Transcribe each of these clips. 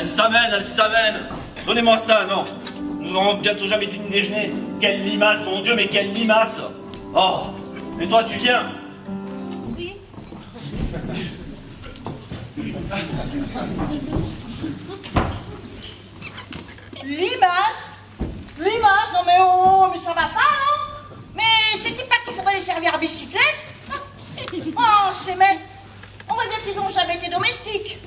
Elle s'amène. Donnez-moi ça, non. Nous n'aurons bientôt jamais fini de déjeuner. Quelle limace, mon Dieu, mais quelle limace. Oh, et toi, tu viens? Oui. Limace? Limace? Non mais oh, mais ça va pas, non? Mais c'est-il pas qu'il faudrait les servir à bicyclette? Oh, ces maîtres, on voit bien qu'ils n'ont jamais été domestiques.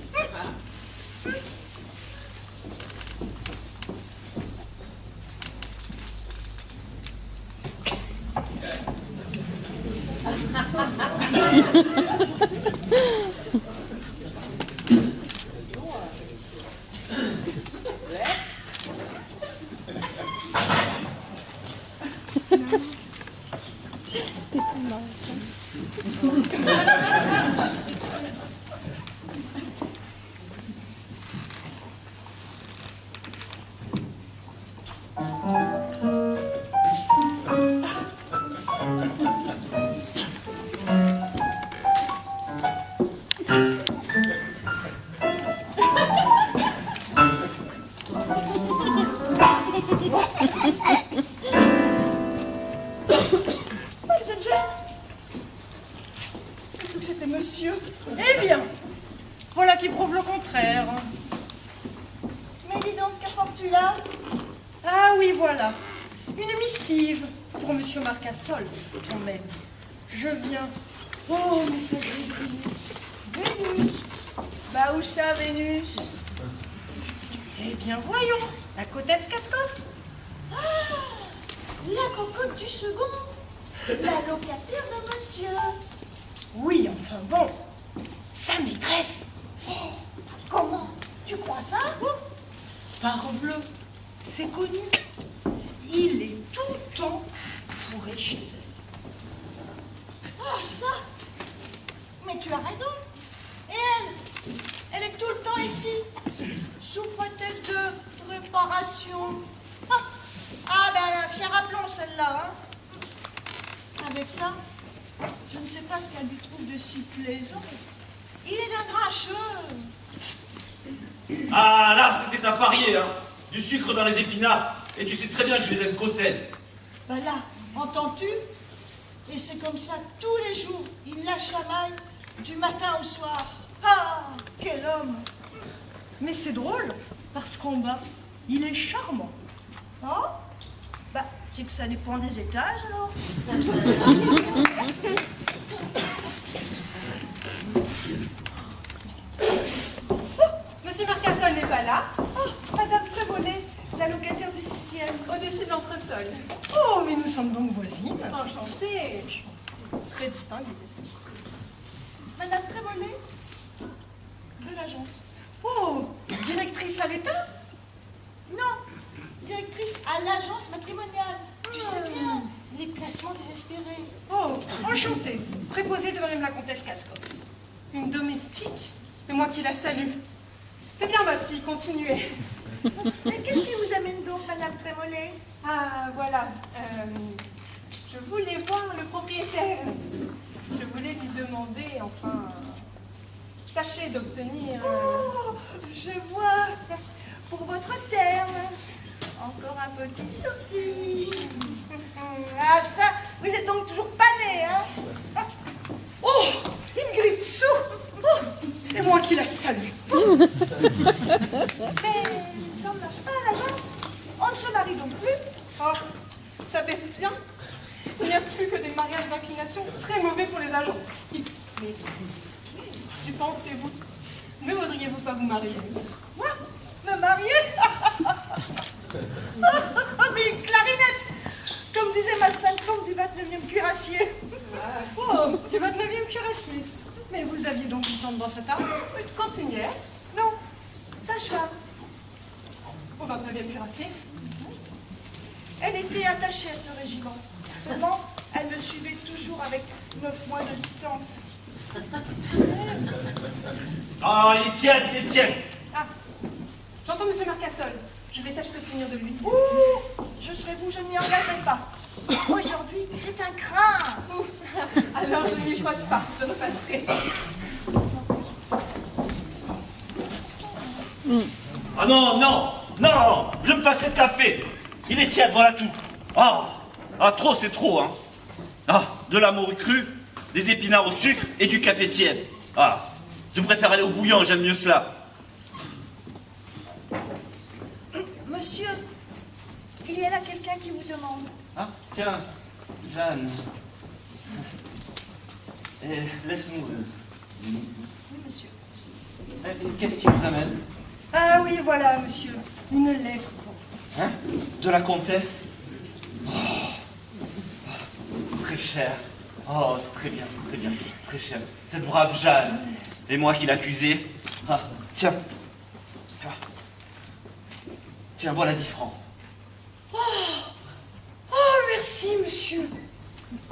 C'était monsieur. Eh bien, voilà qui prouve le contraire. Mais dis donc, qu'apportes-tu là? Ah oui, voilà. Une missive pour monsieur Marcassol, ton maître. Je viens. Oh, messager de Vénus. Vénus. Bah où ça, Vénus? Eh bien, voyons. La comtesse Kaskov. Ah, la cocotte du second. La locataire de monsieur. Oui, enfin bon. Sa maîtresse. Oh, comment? Tu crois ça? Oh, parbleu, c'est connu. Il est tout le temps fourré chez elle. Ah, ça? Mais tu as raison. Et elle est tout le temps ici, sous prétexte de réparation. Ah ben, la fière à plomb, celle-là, hein. Avec ça, je ne sais pas ce qu'elle lui trouve de si plaisant. Il est d'un grincheux. Ah là, c'était un parier, hein. Du sucre dans les épinards. Et tu sais très bien que je les aime qu'au sel. Ben là, entends-tu? Et c'est comme ça tous les jours. Il la chamaille du matin au soir. Ah, quel homme! Mais c'est drôle, parce qu'en bas, il est charmant. Oh? Bah, c'est que ça dépend des étages, alors. Monsieur Marcassol n'est pas là. Oh, Madame Trémollet, la locataire du 6e. Au-dessus de l'entresol. Oh, mais nous sommes donc voisines. Enchantée. Très distinguée. Madame Trémollet, de l'agence. Oh, directrice à l'État? Non, directrice à l'agence matrimoniale. Tu sais bien, les placements désespérés. Oh, enchantée. Préposée de Madame la comtesse Kaskov. Une domestique? Et moi qui la salue. C'est bien, ma fille, continuez. Mais qu'est-ce qui vous amène donc, Madame Trémollet? Ah, voilà. Je voulais voir le propriétaire. Je voulais lui demander, enfin, tâcher d'obtenir... Oh, je vois. Pour votre terme. Encore un petit sursis. Ah, ça, vous êtes donc toujours pas né, hein? Oh, une grippe sous. Oh, Et moi qui la salue. mais ça ne marche pas à l'agence. On ne se marie donc plus. Oh, ça baisse bien. Il n'y a plus que des mariages d'inclination très mauvais pour les agences. Mais, tu pensez, vous, ne voudriez-vous pas vous marier? Moi, me marier? Mais une clarinette, comme disait ma Sainte-Combe du 29e cuirassier. Oh, du 29e cuirassier. Mais vous aviez donc une tante dans cette arme? Cantinière? Non, sage-femme. Au 29e cuirassier? Elle était attachée à ce régiment. Seulement, elle me suivait toujours avec 9 mois de distance. Ah, il est tiède, il est tiède. Ah, j'entends monsieur Marcassol. Je vais tâcher de finir de lui. Ouh, je serais vous, je ne m'y engagerai pas. Aujourd'hui, c'est un crin. Alors, je n'y crois pas. Ça me passerait. Ah non, non, non, je me passerai de café. Il est tiède, voilà tout. Ah, trop, c'est trop, hein. Ah, de la morue crue, des épinards au sucre et du café tiède. Ah, je préfère aller au bouillon, j'aime mieux cela. Monsieur, il y a là quelqu'un qui vous demande. Ah, tiens, Jeanne. Laisse-nous... Oui, monsieur. Qu'est-ce qui vous amène? Ah oui, voilà, monsieur. Une lettre pour vous. Hein? De la comtesse? Très cher. Oh, c'est très bien, très cher. Cette brave Jeanne. Et moi qui l'accusais. Ah, tiens. Ah. Tiens, voilà 10 francs. Oh, merci, monsieur.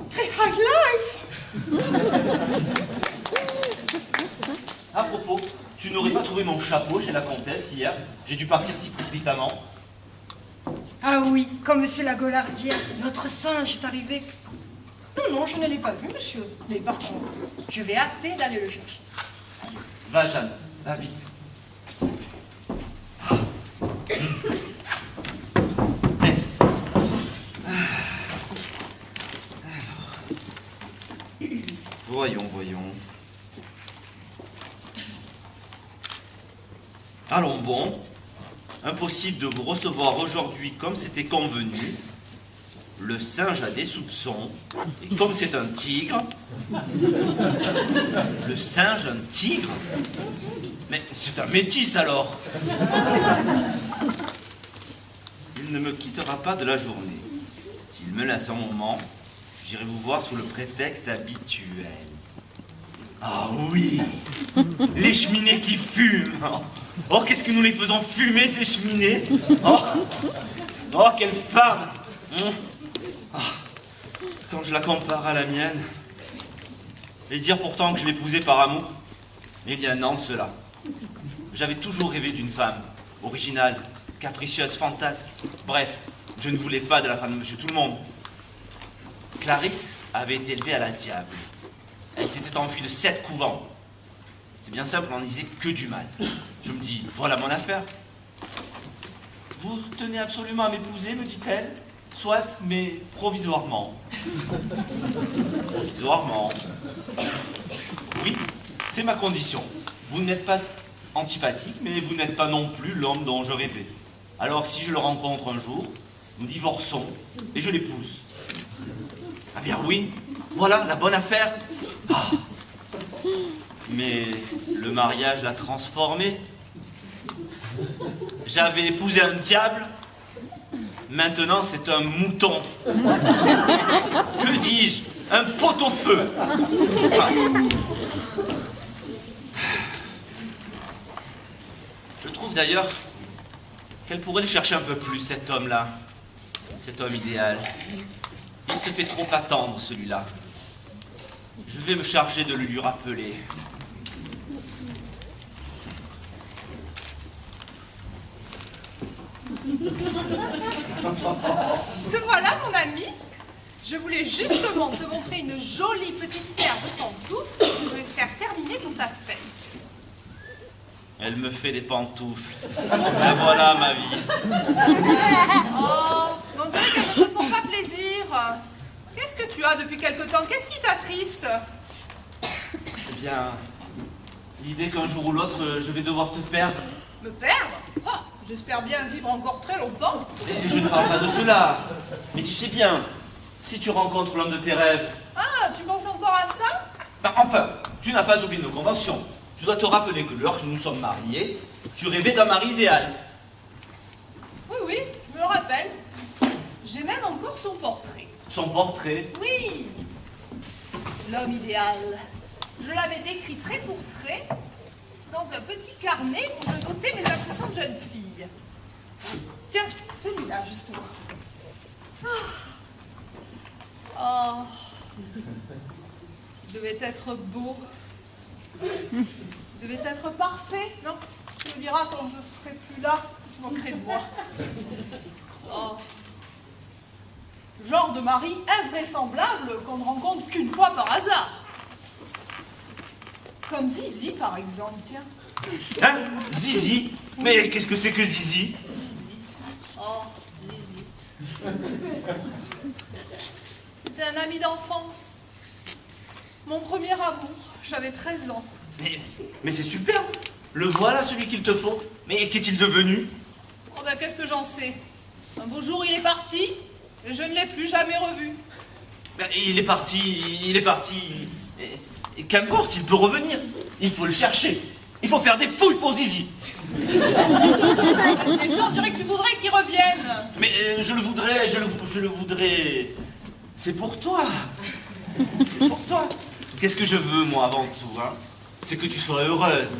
Très high life. À propos, tu n'aurais pas trouvé mon chapeau chez la comtesse hier? J'ai dû partir si précipitamment. Ah oui, comme monsieur la Gollardière, notre singe est arrivé. Non, je ne l'ai pas vu, monsieur. Mais par contre, je vais hâter d'aller le chercher. Va, Jeanne, va vite. Laisse. Voyons. Allons bon. Impossible de vous recevoir aujourd'hui comme c'était convenu. Le singe a des soupçons. Et comme c'est un tigre... Le singe, un tigre? Mais c'est un métis alors. Il ne me quittera pas de la journée. S'il me laisse un moment, j'irai vous voir sous le prétexte habituel. Ah oui, les cheminées qui fument. Oh, qu'est-ce que nous les faisons fumer, ces cheminées. Oh, quelle femme. Quand je la compare à la mienne, et dire pourtant que je l'épousais par amour, eh bien non de cela. J'avais toujours rêvé d'une femme, originale, capricieuse, fantasque. Bref, je ne voulais pas de la femme de Monsieur Tout-le-Monde. Clarisse avait été élevée à la diable. Elle s'était enfuie de 7 couvents. C'est bien simple, on n'en disait que du mal. Je me dis, voilà mon affaire. Vous tenez absolument à m'épouser, me dit-elle. Soit, mais provisoirement. Provisoirement. Oui, c'est ma condition. Vous n'êtes pas antipathique, mais vous n'êtes pas non plus l'homme dont je rêvais. Alors, si je le rencontre un jour, nous divorçons et je l'épouse. Ah bien oui, voilà la bonne affaire. Ah. Mais le mariage l'a transformé. J'avais épousé un diable. Maintenant, c'est un mouton. Que dis-je? Un pot-au-feu. Je trouve d'ailleurs qu'elle pourrait le chercher un peu plus, cet homme-là. Cet homme idéal. Il se fait trop attendre, celui-là. Je vais me charger de le lui rappeler. Te voilà, mon ami. Je voulais justement te montrer une jolie petite paire de pantoufles que je vais te faire terminer pour ta fête. Elle me fait des pantoufles. Ben voilà ma vie. Oh, on dirait qu'elles ne te font pas plaisir. Qu'est-ce que tu as depuis quelque temps? Qu'est-ce qui t'attriste? Eh bien, l'idée qu'un jour ou l'autre, je vais devoir te perdre. Me perdre? Oh, j'espère bien vivre encore très longtemps. Et je ne parle pas de cela. Mais tu sais bien, si tu rencontres l'homme de tes rêves... Ah, tu penses encore à ça? Ben, enfin, tu n'as pas oublié nos conventions. Je dois te rappeler que lorsque nous sommes mariés, tu rêvais d'un mari idéal. Oui, je me le rappelle. J'ai même encore son portrait. Son portrait. Oui, l'homme idéal. Je l'avais décrit trait pour trait dans un petit carnet où je notais mes impressions de jeune fille. Tiens, celui-là, justement. Oh, il devait être beau. Il devait être parfait, non? Tu me diras quand je serai plus là, je moquerai de moi. Oh. Genre de mari invraisemblable qu'on ne rencontre qu'une fois par hasard. Comme Zizi, par exemple, tiens. Hein? Zizi? Mais qu'est-ce que c'est que Zizi? Zizi. Oh, Zizi. C'était un ami d'enfance. Mon premier amour. J'avais 13 ans. Mais c'est superbe. Le voilà, celui qu'il te faut. Mais qu'est-il devenu? Oh ben, qu'est-ce que j'en sais? Un beau jour, il est parti, et je ne l'ai plus jamais revu. Ben, il est parti. Et qu'importe, il peut revenir. Il faut le chercher. Il faut faire des fouilles pour Zizi. C'est ça, on dirait que tu voudrais qu'il revienne. Mais je le voudrais. C'est pour toi. C'est pour toi. Qu'est-ce que je veux, moi, avant tout, hein? C'est que tu sois heureuse.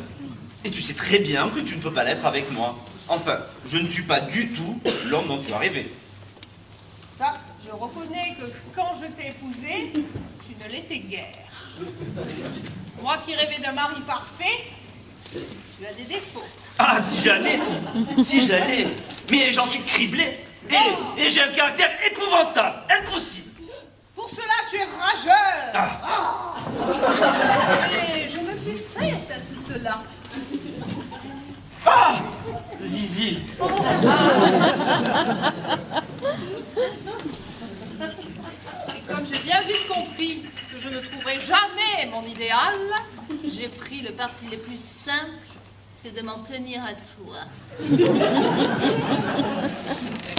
Et tu sais très bien que tu ne peux pas l'être avec moi. Enfin, je ne suis pas du tout l'homme dont tu as rêvé. Bah, je reconnais que quand je t'ai épousée, tu ne l'étais guère. Moi qui rêvais d'un mari parfait, tu as des défauts. Ah, si j'allais. Mais j'en suis criblé. Et j'ai un caractère épouvantable, impossible. Pour cela, tu es rageur. Ah. Et je me suis faite à tout cela. Ah, Zizi. Et comme j'ai bien vite compris que je ne trouverai jamais mon idéal, j'ai pris le parti le plus simple, c'est de m'en tenir à toi.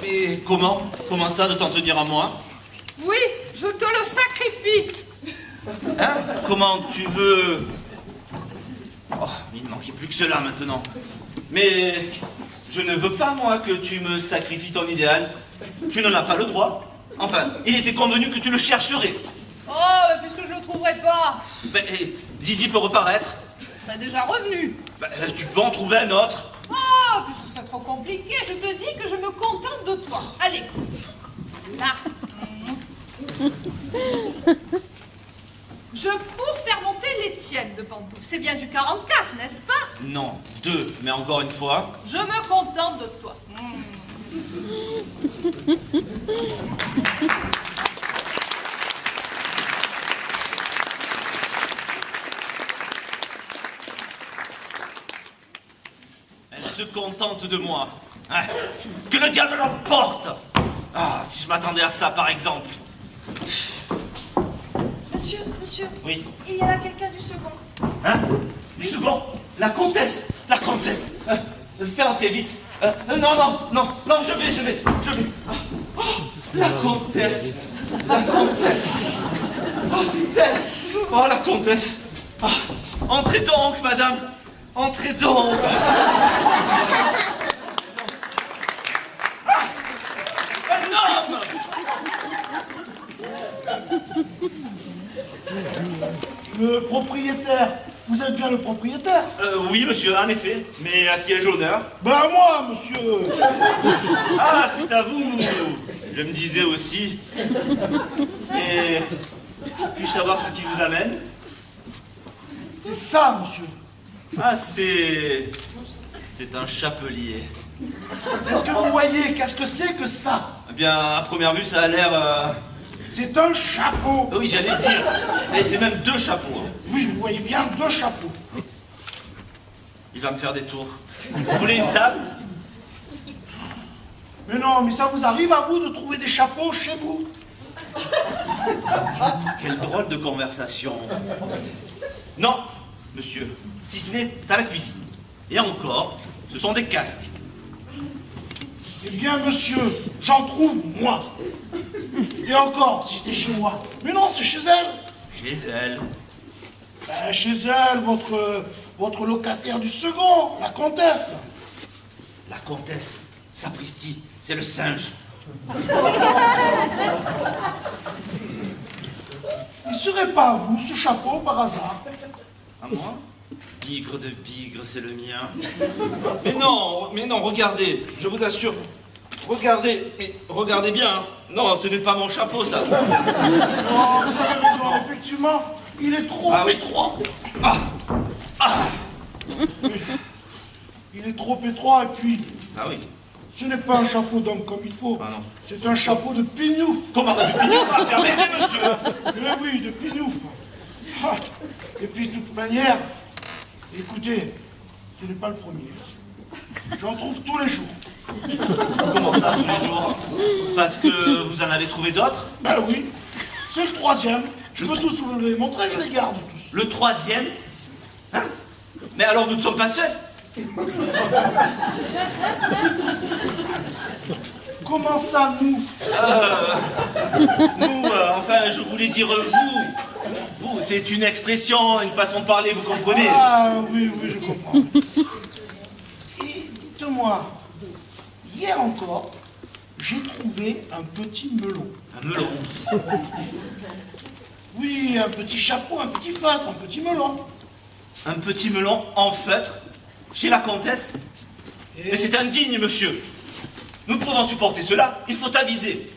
Mais comment ça de t'en tenir à moi? Oui, je te le sacrifie. Hein? Comment tu veux... Oh, il ne manquait plus que cela maintenant. Mais je ne veux pas, moi, que tu me sacrifies ton idéal. Tu n'en as pas le droit. Enfin, il était convenu que tu le chercherais. Oh, mais puisque je ne le trouverai pas, Ben, Zizi peut reparaître. je serai déjà revenu. Ben, tu peux en trouver un autre. Oh, puis ce serait trop compliqué. Je te dis que je me contente de toi. Allez, là. Je cours faire monter les tiennes de pantoufles. C'est bien du 44, n'est-ce pas? Non, 2, mais encore une fois. Je me contente de toi. Elle se contente de moi. Hein? Que le diable l'emporte. Ah, si je m'attendais à ça, par exemple. Monsieur, Oui. il y a là quelqu'un du second. Hein? Du second? La comtesse. Fais entrer vite. Non, je vais. Ah, oh, la comtesse. Oh, c'est elle. Oh, la comtesse. Ah, entrez donc, madame. Entrez donc. Ah, un homme. Le propriétaire. Vous êtes bien le propriétaire? Oui, monsieur, en effet. Mais à qui ai-je l'honneur? Ben à moi, monsieur. Ah, c'est à vous. Je me disais aussi. Et puis-je savoir ce qui vous amène? C'est ça, monsieur. Ah, c'est un chapelier. Est-ce que vous voyez qu'est-ce que c'est que ça? Eh bien, à première vue, ça a l'air... C'est un chapeau. Oui, j'allais dire. Et c'est même 2 chapeaux. Hein. Oui, vous voyez bien, 2 chapeaux. Il va me faire des tours. Vous voulez une table? Mais non, mais ça vous arrive à vous de trouver des chapeaux chez vous? Quelle drôle de conversation. Non, monsieur. Si ce n'est à la cuisine. Et encore, ce sont des casques. Eh bien, monsieur, j'en trouve, moi. Et encore, si c'était chez moi. Mais non, c'est chez elle. Chez elle. Ben, chez elle, votre locataire du second, la comtesse. La comtesse, sapristi, c'est le singe. Il serait pas à vous, ce chapeau, par hasard? À moi? Bigre de bigre, c'est le mien. Mais non, regardez, je vous assure. Regardez, mais regardez bien. Hein. Non, ce n'est pas mon chapeau, ça. Non, vous avez raison, effectivement, il est trop étroit. Il est trop étroit, et puis, Ah oui. ce n'est pas un chapeau d'homme comme il faut. Ah non. C'est un chapeau de pignouf. Comment de pignouf? Ah, permettez, monsieur. Mais oui, de pignouf. Ah, et puis, de toute manière, Écoutez, ce n'est pas le premier. J'en trouve tous les jours. Comment ça, tous les jours? Parce que vous en avez trouvé d'autres? Ben oui, c'est le troisième. Je veux tous vous les montrer, je les garde tous. Le troisième? Hein? Mais alors nous ne sommes pas seuls? Comment ça, nous? Nous, enfin, je voulais dire vous. Vous, c'est une expression, une façon de parler, vous comprenez? Ah oui, oui, je comprends. Et dites-moi, hier encore, j'ai trouvé un petit melon. Un melon. Oui, un petit chapeau, un petit feutre, un petit melon. Un petit melon en feutre? Chez la comtesse? Et- Mais c'est indigne, monsieur. Nous ne pouvons supporter cela, il faut aviser.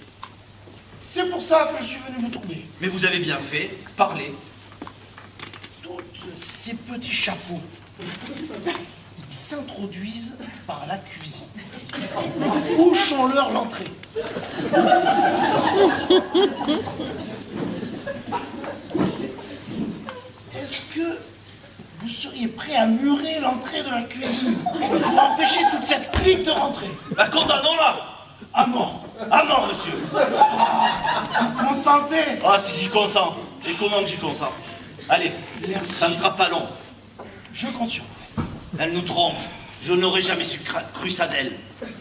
C'est pour ça que je suis venu vous trouver. Mais vous avez bien fait, parlez. Tous ces petits chapeaux, ils s'introduisent par la cuisine. Bouchons-leur l'entrée. Est-ce que vous seriez prêt à murer l'entrée de la cuisine pour empêcher toute cette clique de rentrer? La condamnons-la! À mort. À mort, monsieur! Consentez. Ah, si j'y consens. Et comment que j'y consens? Allez, Merci. ça ne sera pas long. Je compte sur vous. Elle nous trompe. Je n'aurais jamais cru ça d'elle. La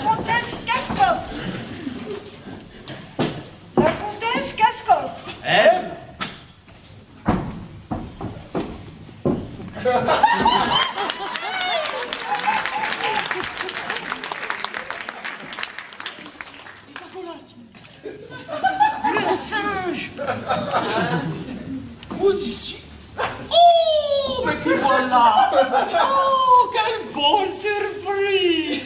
comtesse Kaskov. La comtesse Kaskov. Elle? Le singe. Vous ici? Oh, mais qui voilà! Oh, quelle bonne surprise!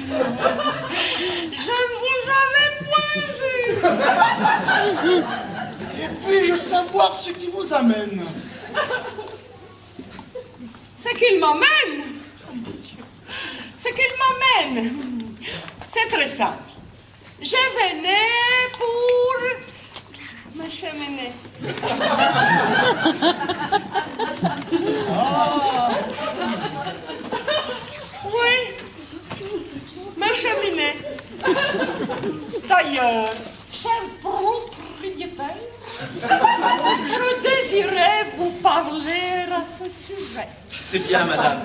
Je ne vous avais point vu! Et puis-je savoir ce qui vous amène? Ce qu'il m'amène! Ce qu'il m'amène! C'est très simple. Je venais pour me cheminée. Oui, me cheminée. D'ailleurs, cher propriétaire, je désirais vous parler à ce sujet. C'est bien, madame.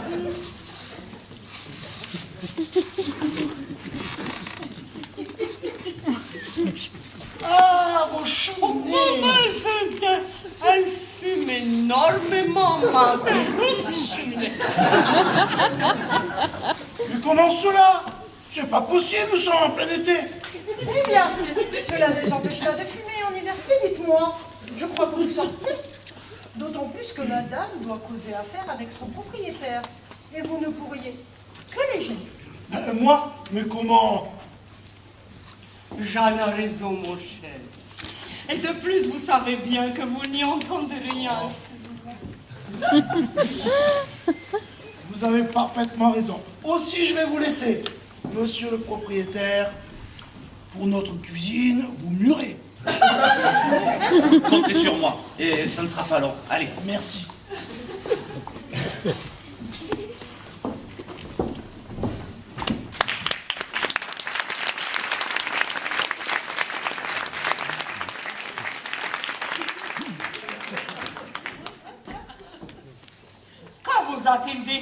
Ah, vos Oh, cheminées. elle fume énormément, ma grosse cheminée. Mais comment cela? C'est pas possible, nous sommes en plein été. Eh bien, cela ne les empêche pas de fumer en hiver. Mais dites-moi, je crois que vous sortir. D'autant plus que madame doit causer affaire avec son propriétaire. Et vous ne pourriez que les gêner. Moi? Mais comment? Jeanne a raison, mon cher. Et de plus, vous savez bien que vous n'y entendez rien. Excusez-moi. Vous avez parfaitement raison. Aussi, je vais vous laisser. Monsieur le propriétaire, pour notre cuisine, vous murez. Comptez sur moi. Et ça ne sera pas long. Allez. Merci. Que vous a-t-il dit?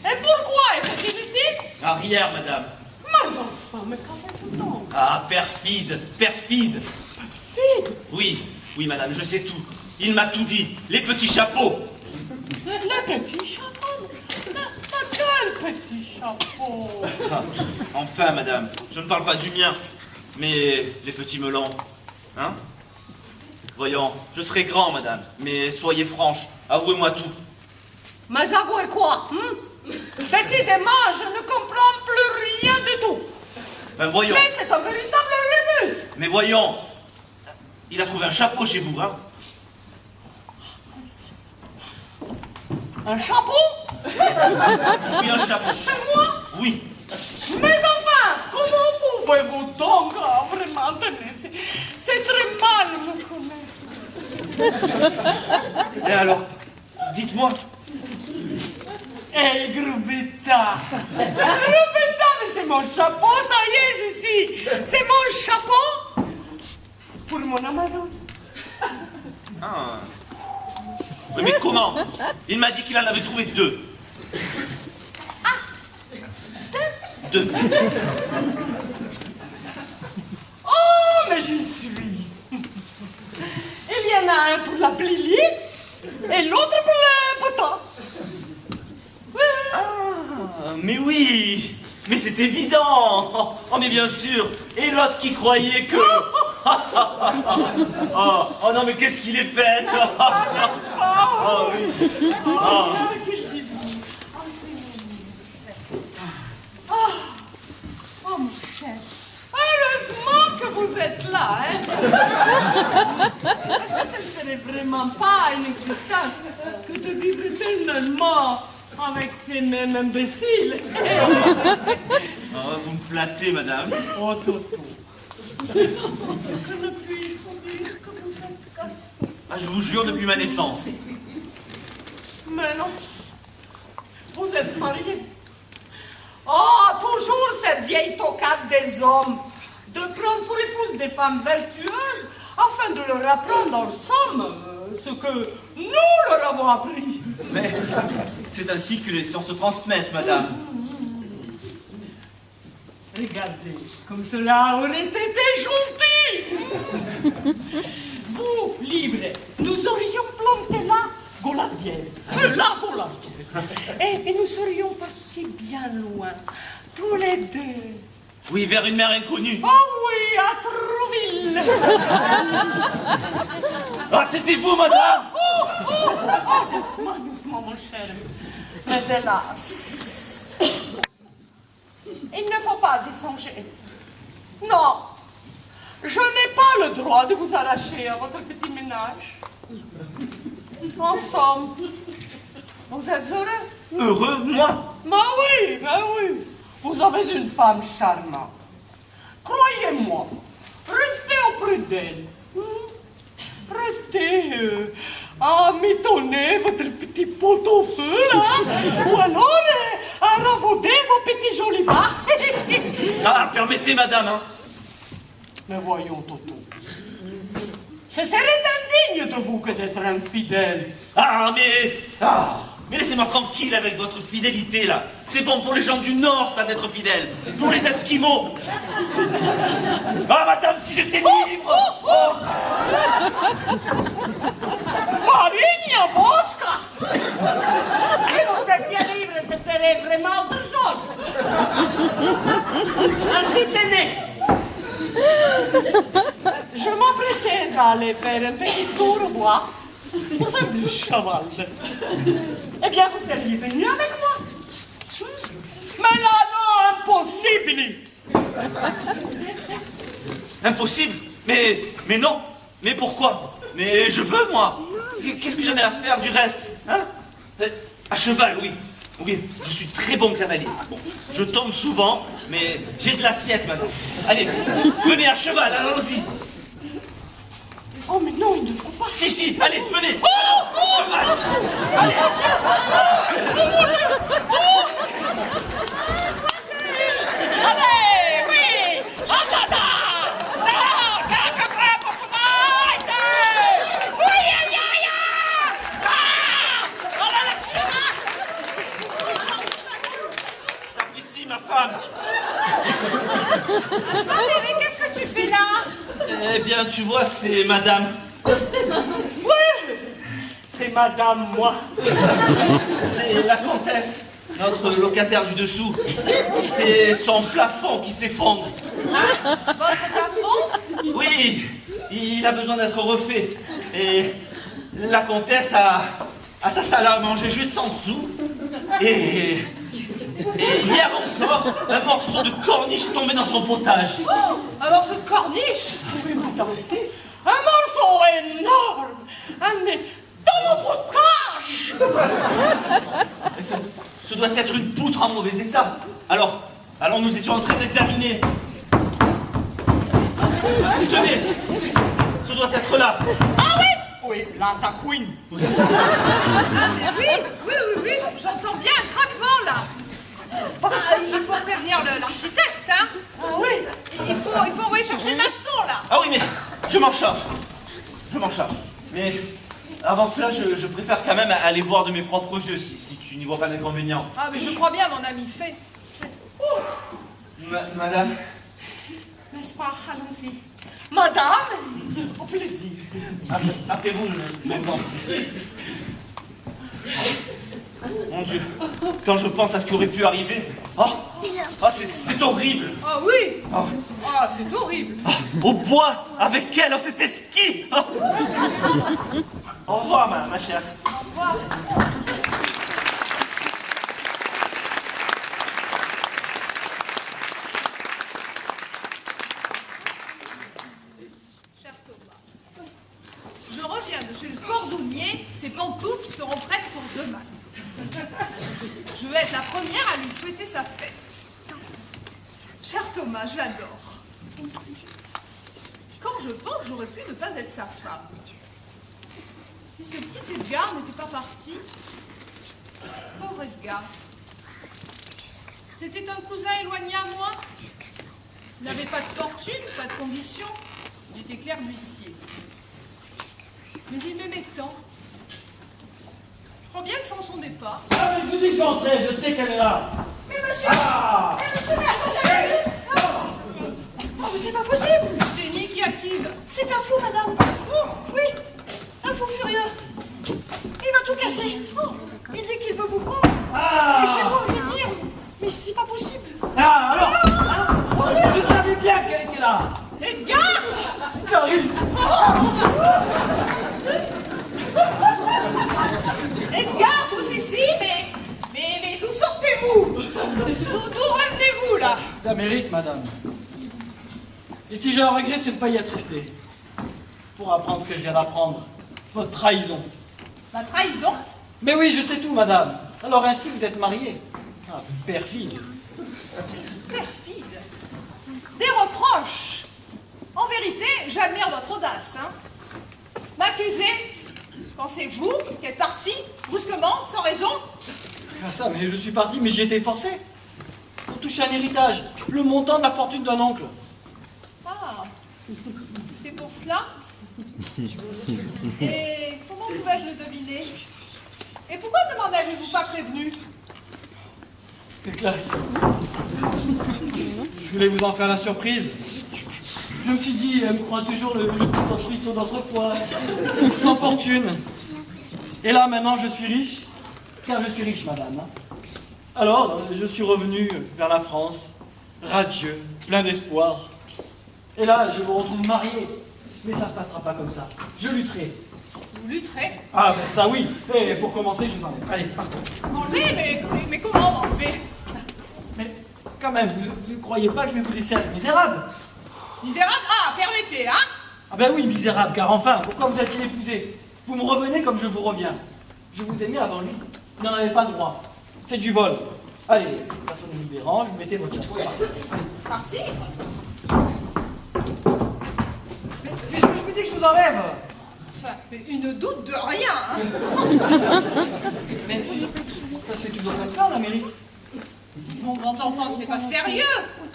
Et pourquoi est-il ici? Arrière, madame. Mais enfin, mais qu'avez-vous donc? Ah, perfide, perfide. Fille, Oui, oui, madame, je sais tout. Il m'a tout dit. Les petits chapeaux. le petit chapeau. Quel petit chapeau? Ah, enfin, madame, je ne parle pas du mien, mais les petits melons. Hein? Voyons, je serai grand, madame, mais soyez franche, avouez-moi tout. Mais avouez quoi? Décidément, je ne comprends plus rien du tout. Ben voyons, Mais c'est un véritable rébus. mais voyons. Il a trouvé un chapeau chez vous, hein? Un chapeau? Oui, un chapeau. Chez moi? Oui. Mais enfin, comment pouvez-vous donc vraiment tenir? C'est très mal me connaître. Et alors, dites-moi. Hey, Grubetta! Grubetta, mais c'est mon chapeau, ça y est, je suis... C'est mon chapeau pour mon Amazon. Ah. Oui, mais comment? Il m'a dit qu'il en avait trouvé 2. Ah. 2. Oh, mais j'y suis. Il y en a un pour la Lily et l'autre pour le potin. Ah, mais oui. Mais c'est évident. Oh, mais bien sûr. Et l'autre qui croyait que... Oh non, mais qu'est-ce qu'il est bête. Oh oui. Oh. Oh, mon cher. Heureusement que vous êtes là, hein. Parce que ce ne serait vraiment pas une existence que de vivre éternellement avec ces mêmes imbéciles. Oh, vous me flattez, madame. Oh, Toto. Que ne puis-je vous dire que vous êtes cassé? Ah, je vous jure, depuis ma naissance. Mais non. Vous êtes marié. Oh, toujours cette vieille tocade des hommes. De prendre pour épouse des femmes vertueuses afin de leur apprendre en somme ce que nous leur avons appris. Mais c'est ainsi que les sciences se transmettent, madame. Regardez, comme cela aurait été gentil. Vous, libre, nous aurions planté là Gaulardienne. La Gaulardienne. Et nous serions partis bien loin, tous les deux. Oui, vers une mer inconnue. Oh oui, à Trouville. Ah, c'est vous, madame. Doucement, doucement, mon cher. Mais hélas, il ne faut pas y songer. Non, je n'ai pas le droit de vous arracher à votre petit ménage. En somme, vous êtes heureux? Heureux, moi? Mais oui, vous avez une femme charmante. Croyez-moi, restez auprès d'elle. Restez à mitonner votre petit pot au feu, là, ou alors à ravauder vos petits jolis bas. Ah, permettez, madame, hein. Mais voyons, Toto, ce serait indigne de vous que d'être infidèle. Mais laissez-moi tranquille avec votre fidélité, là. C'est bon pour les gens du Nord, ça, d'être fidèle. Pour les Esquimaux. Ah, madame, si j'étais libre. Marigna Bosca! Si vous étiez libre, ce serait vraiment autre chose. Ainsi, tenez. Je m'apprêtais à aller faire un petit tour au bois pour faire du cheval. Eh bien, vous seriez venu avec moi. Mais là, non, impossible. Impossible. Mais non. Mais pourquoi? Mais je veux, moi. Qu'est-ce que j'en ai à faire du reste, hein? À cheval, oui. Oui, je suis très bon cavalier. Bon, je tombe souvent, mais j'ai de l'assiette, madame. Allez, venez à cheval, allons-y. Oh, mais non, il ne faut pas. Si, allez, venez. Allez, mon Dieu. Allez, oui. Sapristi, ma femme. Ça, bébé, qu'est-ce que tu fais là? Eh bien, tu vois, c'est madame. Oui, c'est madame, moi. C'est la comtesse, notre locataire du dessous. C'est son plafond qui s'effondre. Votre plafond? Oui, il a besoin d'être refait. Et la comtesse a sa salle à manger juste en dessous. Et hier encore, un morceau de corniche tombé dans son potage. Oh, un morceau de corniche? Oui, madame. Un morceau énorme. Mais dans mon potage. Mais ce doit être une poutre en mauvais état. Alors nous étions en train d'examiner. Tenez, ce doit être là. Ah oui, Oui, là, ça couine. Ah, mais oui, j'entends bien un craquement, là. Ah, il faut prévenir l'architecte, hein. Ah oui. Il faut envoyer chercher le maçon, là. Ah oui, mais je m'en charge. Je m'en charge. Mais avant cela, je préfère quand même aller voir de mes propres yeux, si tu n'y vois pas d'inconvénient. Ah, mais je crois bien, mon ami, fais. Madame, N'est-ce pas? Allons-y. Madame, au plaisir. après vous, je vous en prie. Mon Dieu, quand je pense à ce qui aurait pu arriver, c'est horrible. Ah oui. Ah. Ah, c'est horrible. Au bois, avec elle, on s'était ski. Au revoir, ma chère. Au revoir. Cher Thomas, je reviens de chez le cordonnier, ses pantoufles seront prêtes pour demain. Je vais être la première à lui souhaiter sa fête. Cher Thomas, je l'adore. Quand je pense, j'aurais pu ne pas être sa femme. Si ce petit Edgar n'était pas parti, pauvre Edgar. C'était un cousin éloigné à moi. Il n'avait pas de fortune, pas de conditions. Il était clerc d'huissier. Mais il m'aimait tant. Je crois bien que sans son départ. Ah, mais je vous dis que je vais entrer, je sais qu'elle est là. Mais monsieur, Ah mais attendez, oh, mais c'est pas possible. Jenny, qu'y a-t-il? C'est un fou, madame. Oui, un fou furieux. Il va tout casser. Il dit qu'il veut vous prendre. Ah Et j'ai beau lui dire, mais c'est pas possible. Ah, alors hein, je savais bien qu'elle était là. Edgar! Clarisse. Edgar, vous ici, mais d'où sortez-vous? D'où revenez-vous, là? D'Amérique, madame. Et si j'ai un regret, c'est de ne pas y être resté. Pour apprendre ce que je viens d'apprendre. Votre trahison. La trahison? Mais oui, je sais tout, madame. Alors ainsi, vous êtes mariée. Ah, perfide. Perfide. Des reproches. En vérité, j'admire votre audace, hein. M'accuser quand c'est vous qui êtes parti, brusquement, sans raison. Ah ça, mais je suis parti, mais j'y étais forcé. Pour toucher un héritage. Le montant de la fortune d'un oncle. Ah, c'est pour cela? Et comment pouvais-je le deviner? Et pourquoi ne m'en avez-vous pas prévenu? C'est Clarisse. Je voulais vous en faire la surprise. Je me suis dit, elle me croit toujours le petit ruisseau d'autrefois, sans fortune. Et là, maintenant, je suis riche, car je suis riche, madame. Alors, je suis revenu vers la France, radieux, plein d'espoir. Et là, je vous retrouve marié. Mais ça ne se passera pas comme ça. Je lutterai. Vous lutterez. Ah, ben ça oui. Et pour commencer, je vous en ai. Allez, partons. M'enlever? Mais comment m'enlever? Mais quand même, vous ne croyez pas que je vais vous laisser à ce misérable? Misérable? Ah, permettez, hein? Ah ben oui, misérable, car enfin, pourquoi vous a-t-il épousé? Vous me revenez comme je vous reviens. Je vous ai mis avant lui. Il n'en avait pas le droit. C'est du vol. Allez, personne ne vous dérange, vous mettez votre chapeau et partez. Parti? Mais puisque je vous dis que je vous enlève. Enfin, mais il ne doute de rien, hein? Mais ça se fait toujours comme ça en Amérique. Mon grand enfant, c'est pas sérieux.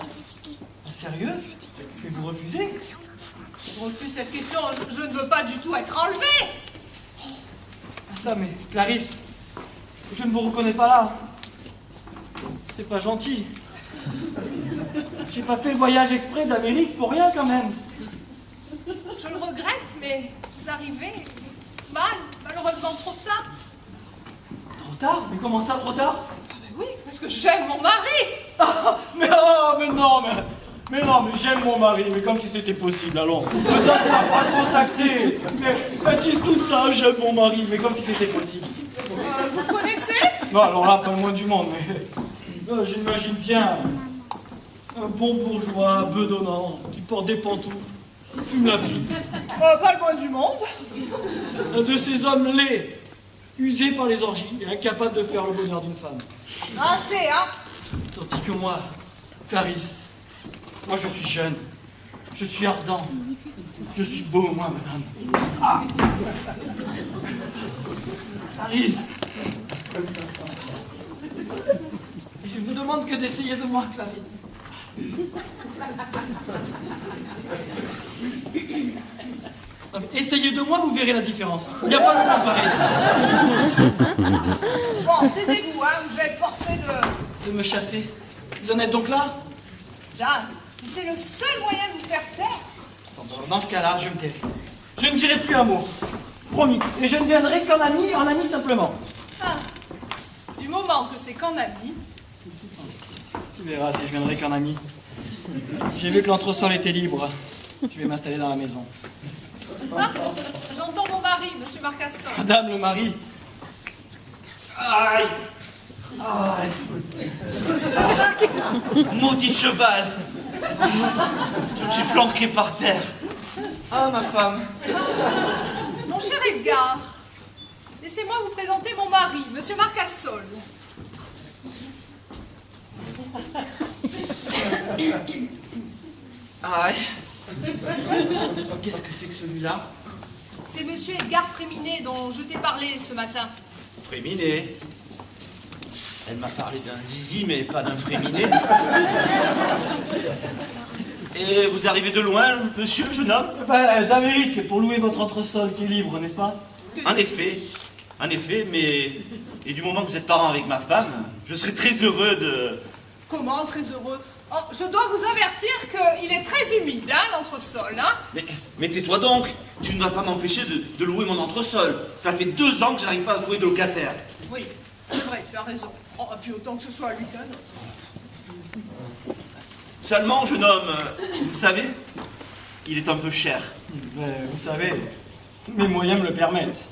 Ah, sérieux? Mais vous refusez? Je refuse cette question, je ne veux pas du tout être enlevée. Ah ça, mais Clarisse, je ne vous reconnais pas là. C'est pas gentil. J'ai pas fait le voyage exprès d'Amérique pour rien quand même. Je le regrette, mais vous arrivez malheureusement trop tard. Trop tard? Mais comment ça, trop tard? Oui, parce que j'aime mon mari. Ah, mais non, mais j'aime mon mari, mais comme si c'était possible, allons. Mais ça, c'est la phrase consacrée. Mais elles disent tout ça, j'aime mon mari, mais comme si c'était possible. Vous le connaissez? Non, alors là, pas le moins du monde, mais j'imagine bien un bon bourgeois bedonnant qui porte des pantoufles, fume la pipe. Pas le moins du monde. Un de ces hommes laids, usés par les orgies et incapables de faire le bonheur d'une femme. Assez, hein? Tandis que moi, Clarisse, moi je suis jeune, Je suis ardent. Je suis beau, moi, madame. Ah. Clarisse. Je vous demande que d'essayer de moi, Clarisse. Non, mais essayez de moi, vous verrez la différence. Il n'y a pas de comparaison. Bon, taisez-vous, hein, ou je vais être forcé de... De me chasser. Vous en êtes donc là? Jeanne, si c'est le seul moyen de vous faire taire, Bon, dans ce cas-là, je me tais. Je ne dirai plus un mot. Promis. Et je ne viendrai qu'en ami simplement. du moment que c'est qu'en ami, Tu verras si je viendrai qu'en ami. J'ai vu que l'entresol était libre. Je vais m'installer dans la maison. j'entends mon mari, monsieur Marcasson. Madame le mari. Aïe! Aïe! Maudit cheval! Je me suis flanqué par terre. Ah, ma femme. Mon cher Edgar, laissez-moi vous présenter mon mari, monsieur Marcassol. Aïe! Qu'est-ce que c'est que celui-là? C'est monsieur Edgar Fréminet dont je t'ai parlé ce matin. Fréminet. Elle m'a parlé d'un zizi, mais pas d'un fréminet. Et vous arrivez de loin, monsieur, jeune homme? D'Amérique, pour louer votre entresol qui est libre, n'est-ce pas? En effet, mais... Et du moment que vous êtes parent avec ma femme, je serai très heureux de... Comment, très heureux? Oh, je dois vous avertir qu'il est très humide, hein, l'entresol, hein? Mais tais-toi donc. Tu ne vas pas m'empêcher de louer mon entresol. Ça fait 2 ans que j'arrive pas à trouver de locataire. Oui, c'est vrai, tu as raison. Oh, et puis autant que ce soit lui qu'un autre. Seulement, jeune homme, vous savez, il est un peu cher. Vous savez, mes moyens me le permettent.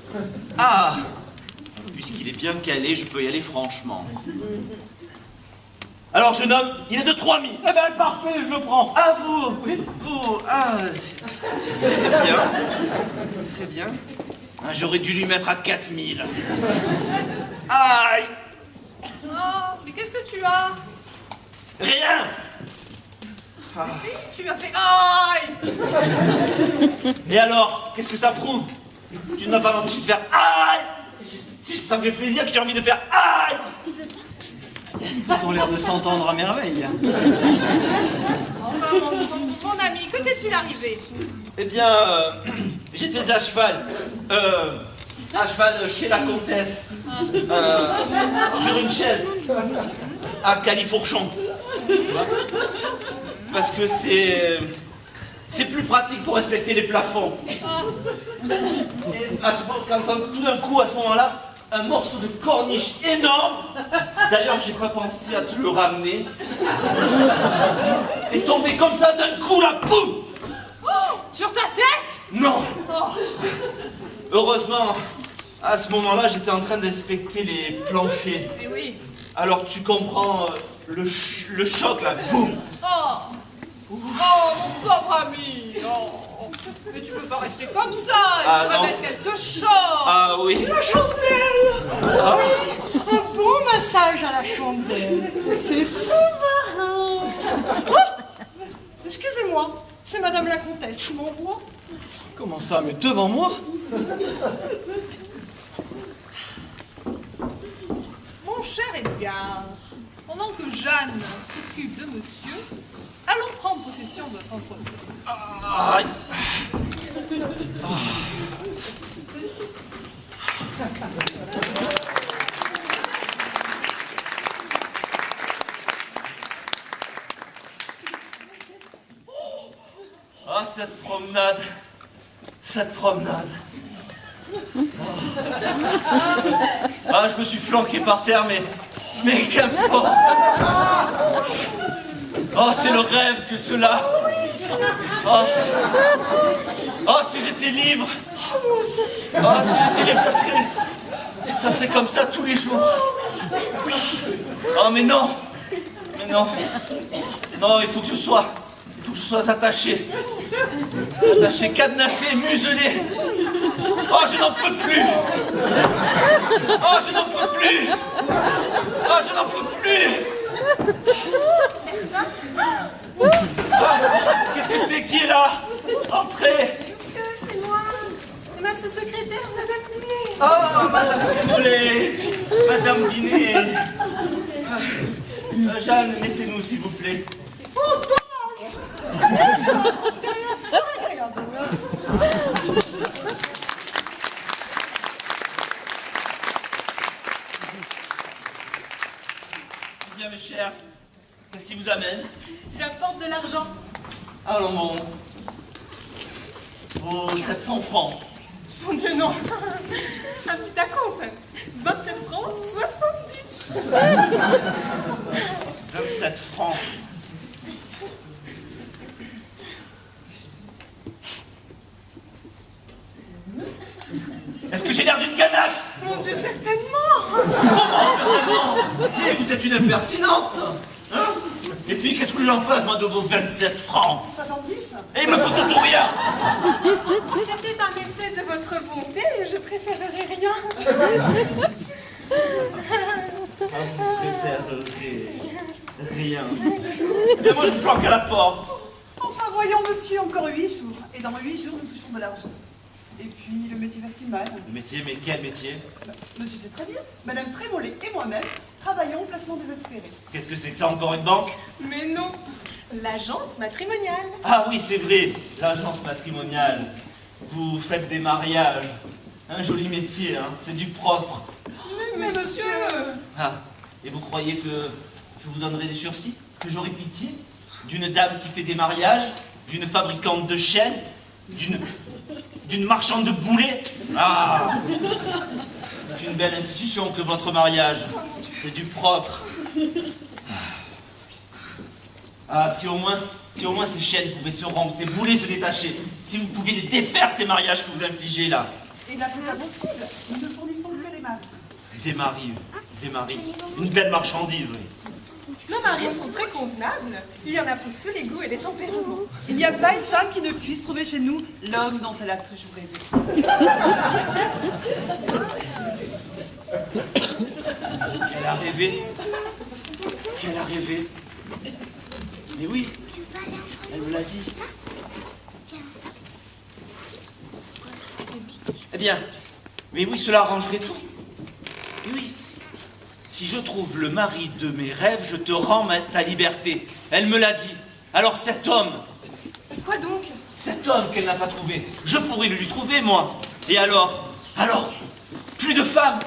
Ah! Puisqu'il est bien calé, je peux y aller franchement. Alors, jeune homme, il est de 3000. Eh ben, parfait, je le prends. Ah, vous? Oui. Vous? Ah, c'est très bien. Très bien. Ah, j'aurais dû lui mettre à 4000. Aïe! Ah, mais qu'est-ce que tu as? Rien! Ah. Si, tu as fait aïe! Et alors, qu'est-ce que ça prouve? Tu ne m'as pas empêché de faire aïe! Si ça me fait plaisir que tu aies envie de faire aïe! Ils ont l'air de s'entendre à merveille. Enfin, mon ami, que t'est-il arrivé? Eh bien, j'étais à cheval. À cheval chez la comtesse. Sur une chaise. À Califourchon. Parce que c'est plus pratique pour respecter les plafonds. Et quand tout d'un coup, à ce moment-là, un morceau de corniche énorme, d'ailleurs j'ai pas pensé à te le ramener, est tombé comme ça d'un coup, là, boum! Sur ta tête? Non! Oh. Heureusement, à ce moment-là, j'étais en train d'inspecter les planchers. Eh oui. Alors tu comprends le choc, là, boum! Oh, mon pauvre ami. Oh. Mais tu peux pas rester comme ça. Il Ah, faudrait non. mettre quelque chose. Ah oui! La chandelle! Ah. Un bon massage à la chandelle. C'est souverain. Oh, excusez-moi, c'est Madame la Comtesse qui m'envoie. Comment ça, mais devant moi? Mon cher Edgar, pendant que Jeanne s'occupe de monsieur, allons prendre possession de votre entresol. Aïe. Ah, cette promenade. Cette promenade. Ah, je me suis flanqué par terre, mais qu'importe. Oh, c'est le rêve que cela. Oh, oh si j'étais libre. Oh, si j'étais libre, ça serait comme ça tous les jours. Oh, mais non. Mais non. Non, il faut que je sois attaché. Attaché, cadenassé, muselé. Oh, je n'en peux plus. Oh, je n'en peux plus. Oh, je n'en peux plus. Personne? Ah, qu'est-ce que c'est qui est là? Entrez. Monsieur, c'est moi. Ma secrétaire, Madame Binet. Oh, Madame Trémollet. Madame Binet. Jeanne, laissez-nous, s'il vous plaît. Oh, dommage. C'était rien fort agréable. Bien, mes chers, qu'est-ce qui vous amène? J'apporte de l'argent. Allons, bon. Vos 700 francs. Mon Dieu, non. Un petit acompte. 27 francs, 70. 27 francs. Est-ce que j'ai l'air d'une ganache? Mon Dieu, certainement. Comment, certainement? Mais vous êtes une impertinente, hein? Et puis, qu'est-ce que j'en fasse, moi, de vos 27 francs? 70. Et il me faut tout ou rien. Si c'était un effet de votre bonté, je préférerais rien. Vous préférerez rien. Mais moi, je me flanque à la porte. Enfin, voyons, monsieur, encore 8 jours. Et dans 8 jours, nous touchons de l'argent. Et puis, le métier va si mal. Le métier, mais quel métier? Monsieur sait très bien. Madame Trémollet et moi-même travaillons au placement désespéré. Qu'est-ce que c'est que ça, encore une banque? Mais non, l'agence matrimoniale. Ah oui, c'est vrai, l'agence matrimoniale. Vous faites des mariages. Un joli métier, hein, c'est du propre. Mais monsieur... Ah, et vous croyez que je vous donnerai des sursis? Que j'aurai pitié d'une dame qui fait des mariages? D'une fabricante de chaînes? D'une marchande de boulets? Ah! C'est une belle institution que votre mariage. C'est du propre. Ah, si au moins ces chaînes pouvaient se rompre, ces boulets se détacher, si vous pouviez les défaire, ces mariages que vous infligez là. Et là, c'est impossible. Nous ne fournissons que des maris. Des maris. Une belle marchandise, oui. Nos maris sont très convenables. Il y en a pour tous les goûts et les tempéraments. Il n'y a pas une femme qui ne puisse trouver chez nous l'homme dont elle a toujours rêvé. Qu'elle a rêvé. Qu'elle a rêvé. Mais oui, elle me l'a dit. Eh bien, mais oui, cela arrangerait tout. Mais oui. Si je trouve le mari de mes rêves, je te rends ta liberté. Elle me l'a dit. Alors cet homme, Quoi donc? cet homme qu'elle n'a pas trouvé, je pourrais le lui trouver, moi. Et alors, plus de femmes,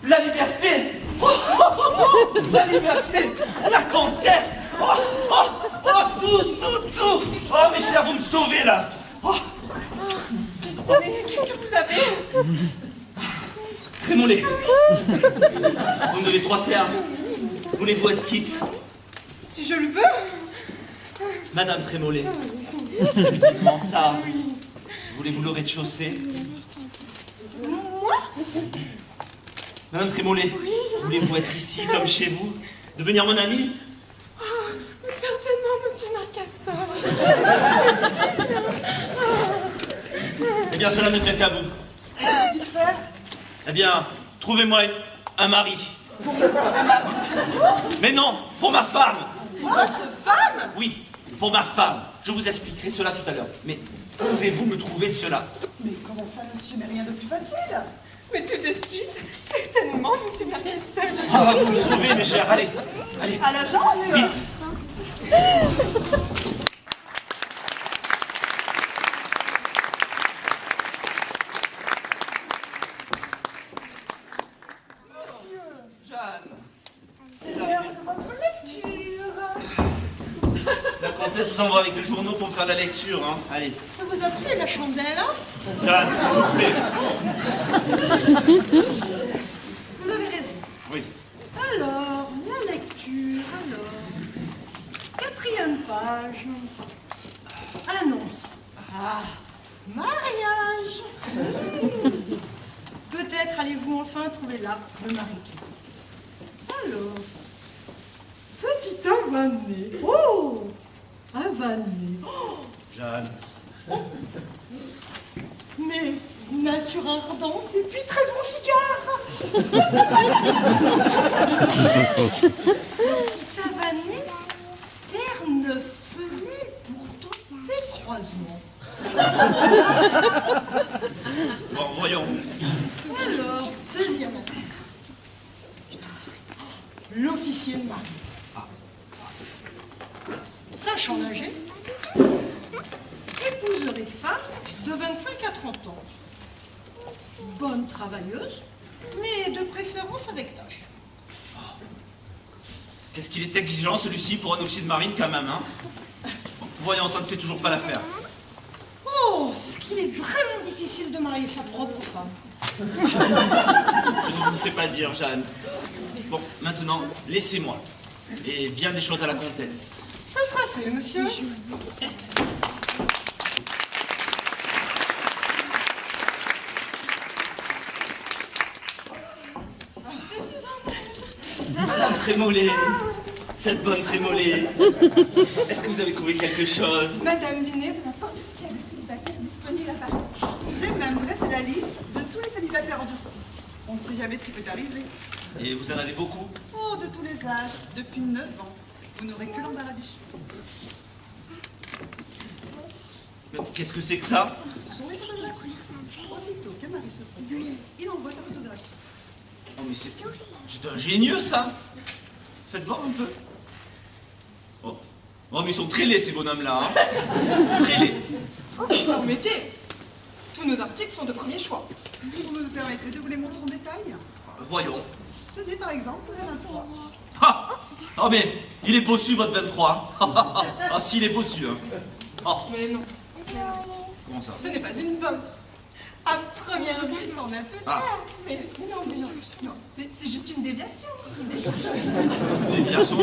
la liberté. Oh, oh, oh, oh, la liberté, la comtesse. Oh, oh, oh, tout. Oh, mes chers, vous me sauvez, là. Oh, Mais qu'est-ce que vous avez? Trémollet. Vous me donnez 3 termes. Voulez-vous être quitte? Si je le veux. Madame Trémollet, c'est uniquement ça. Voulez-vous le rez-de-chaussée? Moi? Madame Trémollet, voulez-vous être ici comme chez vous? Devenir mon amie? Certainement, monsieur Marcassar. Eh bien, cela ne tient qu'à vous. Qu'est-ce que faire? Eh bien, trouvez-moi un mari. Mais non, pour ma femme. Votre femme? Oui, pour ma femme. Je vous expliquerai cela tout à l'heure. Mais pouvez-vous me trouver cela? Mais comment ça, monsieur? Mais rien de plus facile. Mais tout de suite, certainement, monsieur Marcassar. Ah, vous me sauvez, mes chers. Allez. À l'agence? Vite. C'est l'heure de votre lecture. La comtesse vous envoie avec le journaux pour me faire la lecture, hein. Allez. Ça vous a plu la chandelle, hein? Jeanne, s'il vous plaît. Vous avez raison. Oui. Alors, la lecture, alors. 4e page. Annonce. Ah, mariage. Peut-être allez-vous enfin trouver là le mari. Alors, petit avané. Oh, avané. Oh, Jeanne. mais nature ardente et puis très bon cigare. Petit avané, terre neuffelée pour tenter. Bon, voyons. Alors, 16e adresse. L'officier de marine. Sachant nager, épouserait femme de 25 à 30 ans. Bonne travailleuse, mais de préférence avec tâche. Qu'est-ce qu'il est exigeant, celui-ci, pour un officier de marine, quand même, hein? Voyons, ça ne fait toujours pas l'affaire. Oh, ce qu'il est vraiment difficile de marier sa propre femme. Je ne vous fais pas dire, Jeanne. Bon, maintenant, laissez-moi. Et bien des choses à la comtesse. Ça sera fait, monsieur. Madame Trémollet, cette bonne Trémollet, est-ce que vous avez trouvé quelque chose? Madame Binet vous apporte tout ce qu'il y a de célibataires disponibles à Paris. J'ai même dressé la liste de tous les célibataires endurcis. On ne sait jamais ce qui peut arriver. Et vous en avez beaucoup? Oh, de tous les âges, depuis 9 ans. Vous n'aurez que l'embarras du choix. Mais qu'est-ce que c'est que ça? Ce sont les photographies. Aussitôt qu'un mari se propose, il envoie sa photographie. Oh, mais c'est ingénieux, ça. Faites voir un peu. Oh, mais ils sont très laids, ces bonhommes-là, hein. Très laids. Permettez, tous nos articles sont de premier choix. Si vous me permettez de vous les montrer en détail. Voyons. Tenez par exemple le 23. Ah, oh, mais il est bossu, votre 23. Ah, si, il est bossu, hein. Oh, Mais non, comment ça? ce n'est pas une bosse. À première vue, c'en a tout l'air. Ah. Mais non, c'est juste une déviation.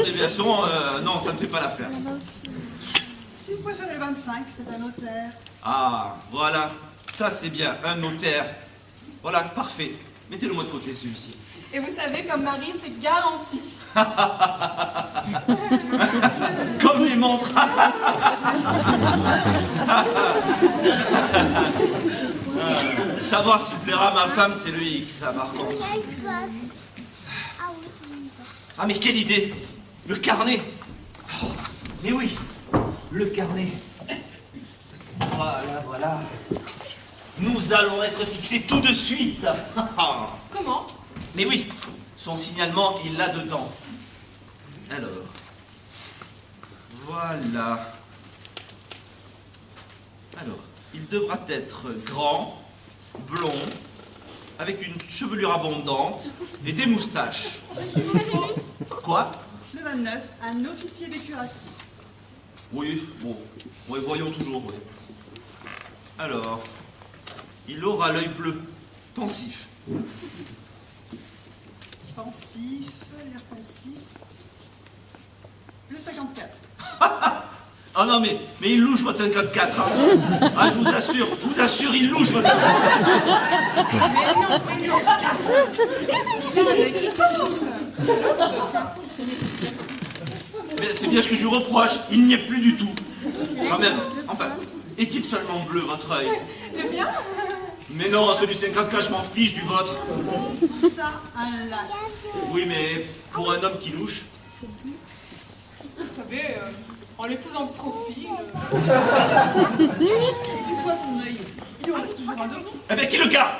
Déviation, non, ça ne fait pas l'affaire. Si vous préférez le 25, c'est un notaire. Ah, voilà. Ça, c'est bien, un notaire. Voilà, parfait. Mettez-le-moi de côté, celui-ci. Et vous savez, comme mari, c'est garanti. Comme les montres. Savoir s'il plaira à ma femme, c'est le X, ça, par contre. Ah, mais quelle idée! Le carnet! Oh, mais oui, le carnet. Voilà, voilà. Nous allons être fixés tout de suite. Comment? Mais oui, son signalement est là-dedans. Alors, voilà. Alors, il devra être grand, blond, avec une chevelure abondante et des moustaches. Quoi? Le 29, un officier des cuirassiers. Oui, bon, ouais, voyons toujours, oui. Alors, il aura l'œil bleu, pensif. Pensif, l'air pensif. Le 54. Ah non, mais il louche votre 54, hein. Ah, je vous assure, il louche votre 54. Mais non. Il a un œil qui pense. Mais c'est bien ce que je lui reproche, il n'y est plus du tout. Quand même, enfin, est-il seulement bleu, votre œil? Le bien? Mais non, celui du 54, je m'en fiche du vôtre. Tout ça, un lac. Oui, mais pour un homme qui louche, Vous savez, en l'épousant de profil. Pourquoi son œil? Il lui reste toujours un autre. eh bien, qui le garde?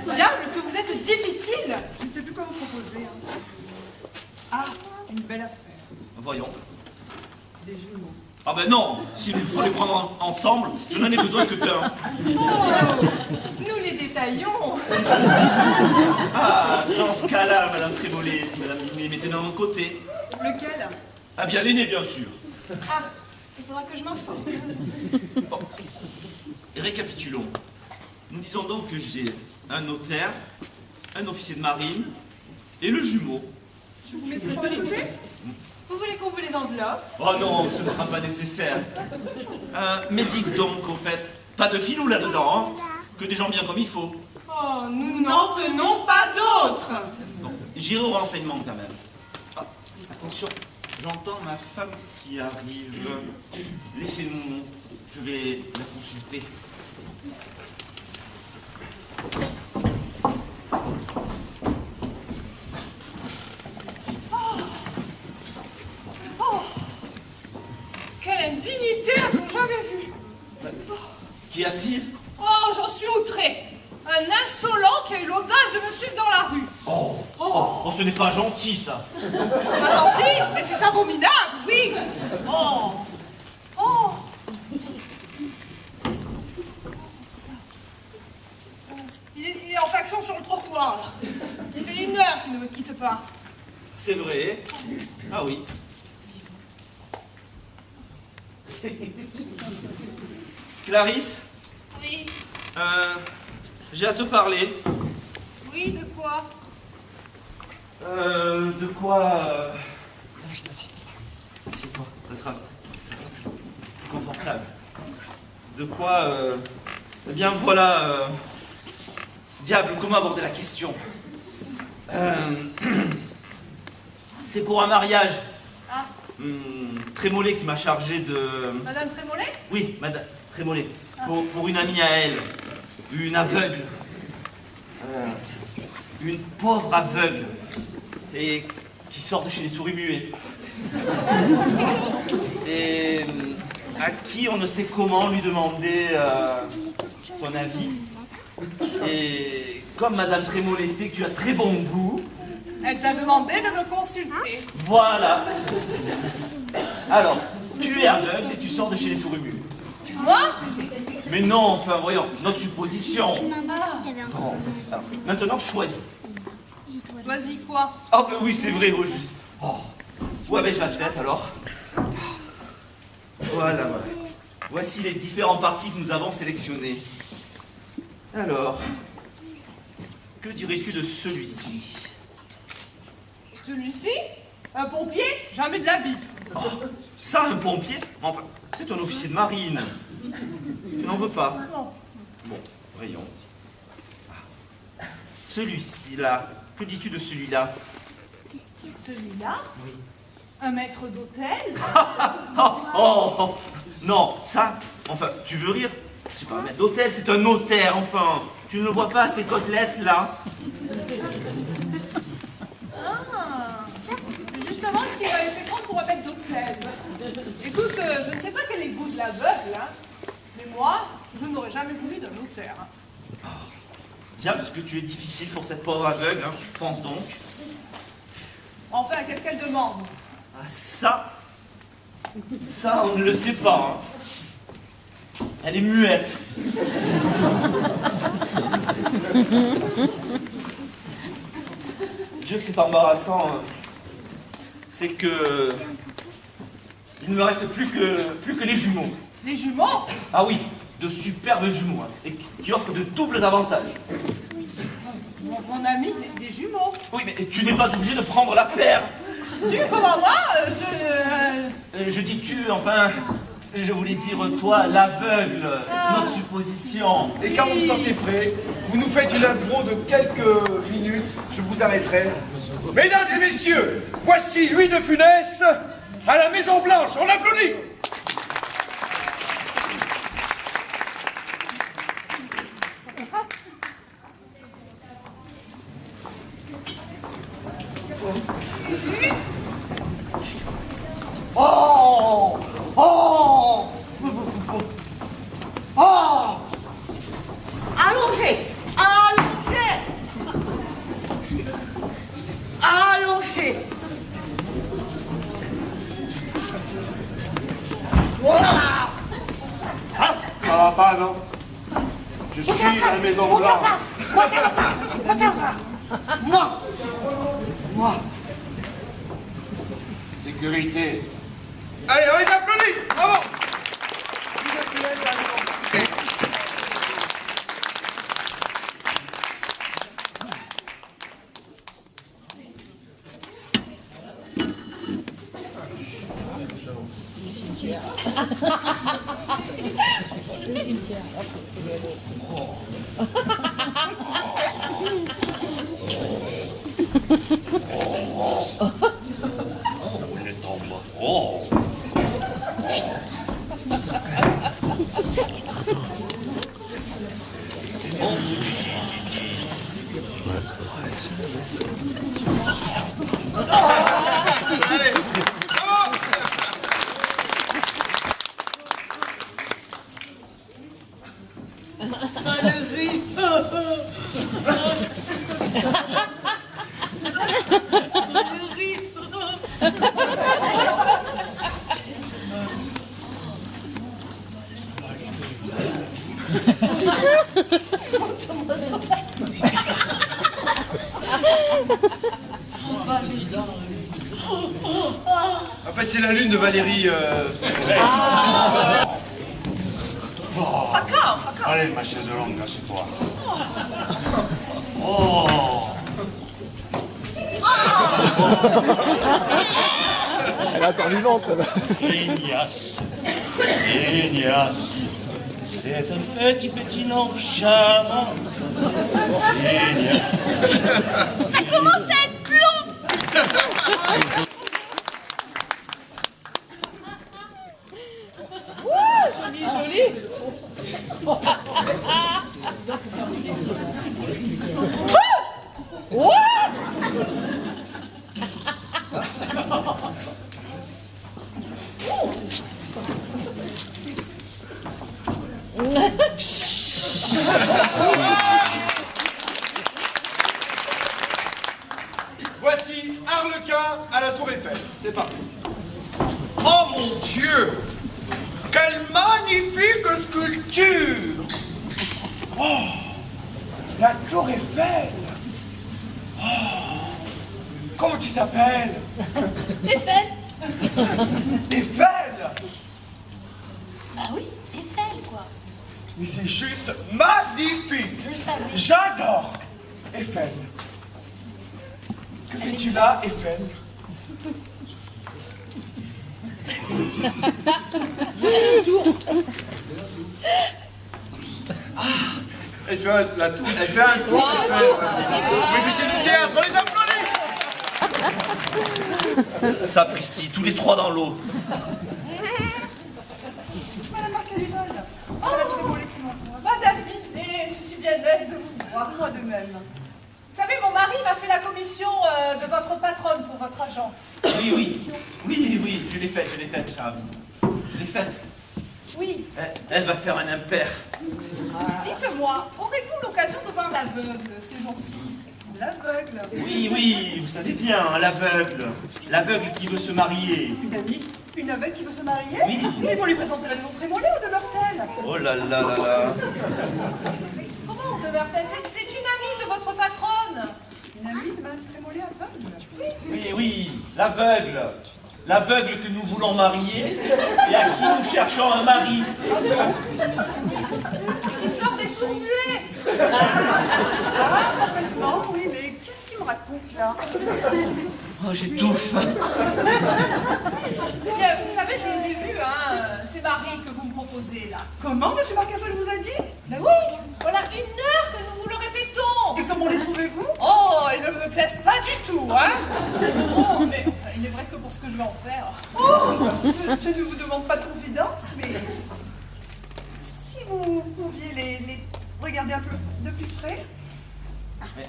Diable, que vous êtes difficile! Je ne sais plus quoi vous proposer. Hein. Ah, une belle affaire. Voyons. Des jumeaux. Ah ben non, s'il faut les prendre ensemble, je n'en ai besoin que d'un. Oh, nous les détaillons! Ah, dans ce cas-là, Madame Trémollet, Madame Binet, mettez d'un autre côté. Lequel? Ah bien, l'aîné, bien sûr. Ah, il faudra que je m'informe. Bon. Récapitulons. Nous disons donc que j'ai un notaire, un officier de marine et le jumeau. Je vous mets ça de côté? Vous voulez qu'on vous les enveloppe? Oh non, ce ne sera pas nécessaire. Mais dites donc, au fait, pas de filou là-dedans, hein? Que des gens bien comme il faut. Oh, nous n'en tenons pas d'autres! Bon, j'irai au renseignement quand même. Ah, attention, j'entends ma femme qui arrive. Laissez-nous, je vais la consulter. Quelle indignité a-t-on jamais vu? Qui Qu'y a-t-il? Oh, j'en suis outré. Un insolent qui a eu l'audace de me suivre dans la rue. Oh, ce n'est pas gentil, ça. Pas gentil, mais c'est abominable, oui. Oh. Il est en faction sur le trottoir, là. Il fait 1 heure qu'il ne me quitte pas. C'est vrai. Ah oui. Clarisse, Oui. j'ai à te parler. Oui, de quoi? De quoi Assieds-toi, ça sera plus confortable. De quoi Eh bien voilà. Diable, comment aborder la question? C'est pour un mariage. Ah, Trémollet qui m'a chargé de... Madame Trémollet? Oui, Madame Trémollet. Pour une amie à elle. Une aveugle. Une pauvre aveugle. Et qui sort de chez les souris muets. Et à qui on ne sait comment lui demander son avis. Et comme Madame Trémollet sait que tu as très bon goût... Elle t'a demandé de me consulter. Voilà. Alors, tu es aveugle et tu sors de chez les souris muets. Moi? Mais non, enfin, voyons, notre supposition. Bon, alors, maintenant, choisis. Choisis quoi? Ah, ben oui, c'est vrai, au juste. Oh. Où avais-je la tête, alors? Voilà. Voici les différents partis que nous avons sélectionnés. Alors, que dirais-tu de celui-ci? Celui-ci? Un pompier? Jamais de la vie. Oh, ça, un pompier? Enfin, c'est un officier de marine. Tu n'en veux pas? Non. Bon, voyons. Ah. Celui-ci, là. Que dis-tu de celui-là? Celui-là? Oui. Un maître d'hôtel? Oh, non, ça, enfin, tu veux rire? C'est pas un maître d'hôtel, c'est un notaire, enfin. Tu ne le vois pas, ces côtelettes-là? Ah, c'est justement ce qu'il m'avait fait prendre pour un maître d'hôtel. Écoute, je ne sais pas quel est le goût de l'aveugle, hein, mais moi, je n'aurais jamais voulu d'un notaire. Hein. Diable, parce que tu es difficile pour cette pauvre aveugle, hein. Pense donc. Enfin, qu'est-ce qu'elle demande? Ah, ça, on ne le sait pas, hein. Elle est muette. Dieu que c'est embarrassant, hein. C'est que... il ne me reste plus que les jumeaux. Les jumeaux? Ah oui, de superbes jumeaux, hein, et qui offrent de doubles avantages. Mon ami, des jumeaux. Oui, mais tu n'es pas obligé de prendre la paire. Tu, comment moi? Je dis tu, enfin... Je voulais dire, toi, l'aveugle, notre supposition. Et quand vous sentez prêt, vous nous faites une intro de quelques minutes, je vous arrêterai. Mesdames et messieurs, voici Louis de Funès à la Maison Blanche. On applaudit. Oh! Oh! Oh! Allongez! Allongez! Allongez! Voilà! Ça va pas, non? Je suis à la Maison Blanche. Moi, ça va pas! Moi, ça va! Moi! Sécurité. Allez, on les applaudit. Bravo. En fait, c'est la lune de Valérie. Allez, ma chaise de longue, assieds-toi. Oh! Elle attend vivante, là. Ignace. Ignace. C'est un petit nom charmant. Ignace. Ça commence à être long. Joli, joli. Voici Harlequin à la Tour Eiffel. C'est parti. Oh mon Dieu! Quelle magnifique sculpture! Oh! La Tour Eiffel! Oh! Comment tu t'appelles? Eiffel. Eiffel! Ah oui, Eiffel, quoi. Mais c'est juste magnifique! Je le savais. J'adore Eiffel! Que fais-tu là, Eiffel? Elle fait un tour. Eiffel. Oui, mais c'est du théâtre, on les applaudit. Sapristi, tous les trois dans l'eau. Madame Marcassol, c'est Madame Trémollet qui m'envoie. Madame Binet, je suis bien aise de vous voir. Moi de même. Vous savez, mon mari m'a fait la commission de votre patronne pour votre agence. Oui, je l'ai faite, cher ami. Je l'ai faite. Oui. Elle va faire un impair. Dites-moi, aurez-vous l'occasion de voir l'aveugle ces jours-ci? L'aveugle. Oui, vous savez bien, hein, l'aveugle. L'aveugle qui veut se marier. Une amie, une aveugle qui veut se marier. Oui. Mais vous lui présentez la maison Trémollet ou demeure-t-elle? Oh là là là là. Mais comment demeure-t-elle? C'est une amie de votre patronne. Une amie de Madame Trémollet aveugle? Oui, l'aveugle. L'aveugle que nous voulons marier et à qui nous cherchons un mari. Il sort des sourds-muets. Ah, parfaitement, oui, mais qu'est-ce qu'il me raconte là? Oh, j'étouffe. Eh bien, vous savez, je les ai vus, hein, ces maris que vous me proposez là. Comment Monsieur Marcassol vous a dit? Ben oui, voilà 1 heure que nous vous le répétons. Et comment les trouvez-vous? Oh, ils ne me plaisent pas du tout, hein. Oh, mais enfin, il n'est vrai que pour ce que je vais en faire. Oh, je ne vous demande pas de confidence, mais si vous pouviez les regarder un peu de plus près. Mais,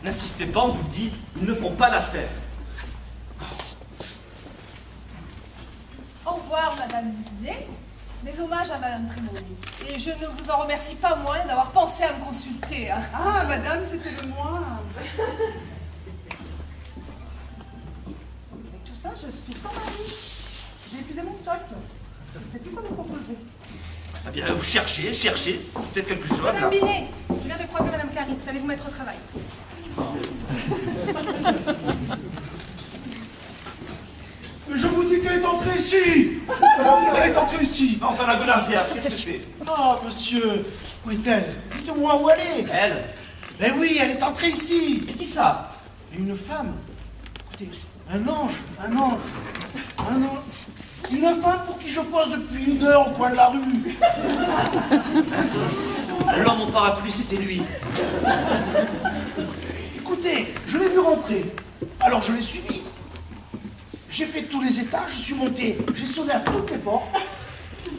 n'insistez pas, on vous dit, ils ne font pas l'affaire. Au revoir, Madame Binet. Mes hommages à Madame Trémollet. Et je ne vous en remercie pas moins d'avoir pensé à me consulter. Hein. Ah, madame, c'était le moins. Avec tout ça, je suis sans mari. J'ai épuisé mon stock. Je ne sais plus quoi vous proposer. Eh bien, vous cherchez, peut-être quelque chose. Madame là. Binet, je viens de croiser Madame Clarisse. Allez vous mettre au travail. Je vous dis qu'elle est entrée ici. Elle est entrée ici. Enfin, la Goulardière, qu'est-ce que c'est? Ah, monsieur, où est-elle? Dites-moi où elle est. Elle? Eh oui, elle est entrée ici. Mais qui ça? Et une femme. Écoutez, un ange. Une femme pour qui je pose depuis 1 heure au coin de la rue. L'homme au parapluie, c'était lui. Écoutez, je l'ai vu rentrer. Alors je l'ai suivi. J'ai fait tous les étages, je suis monté, j'ai sonné à toutes les portes.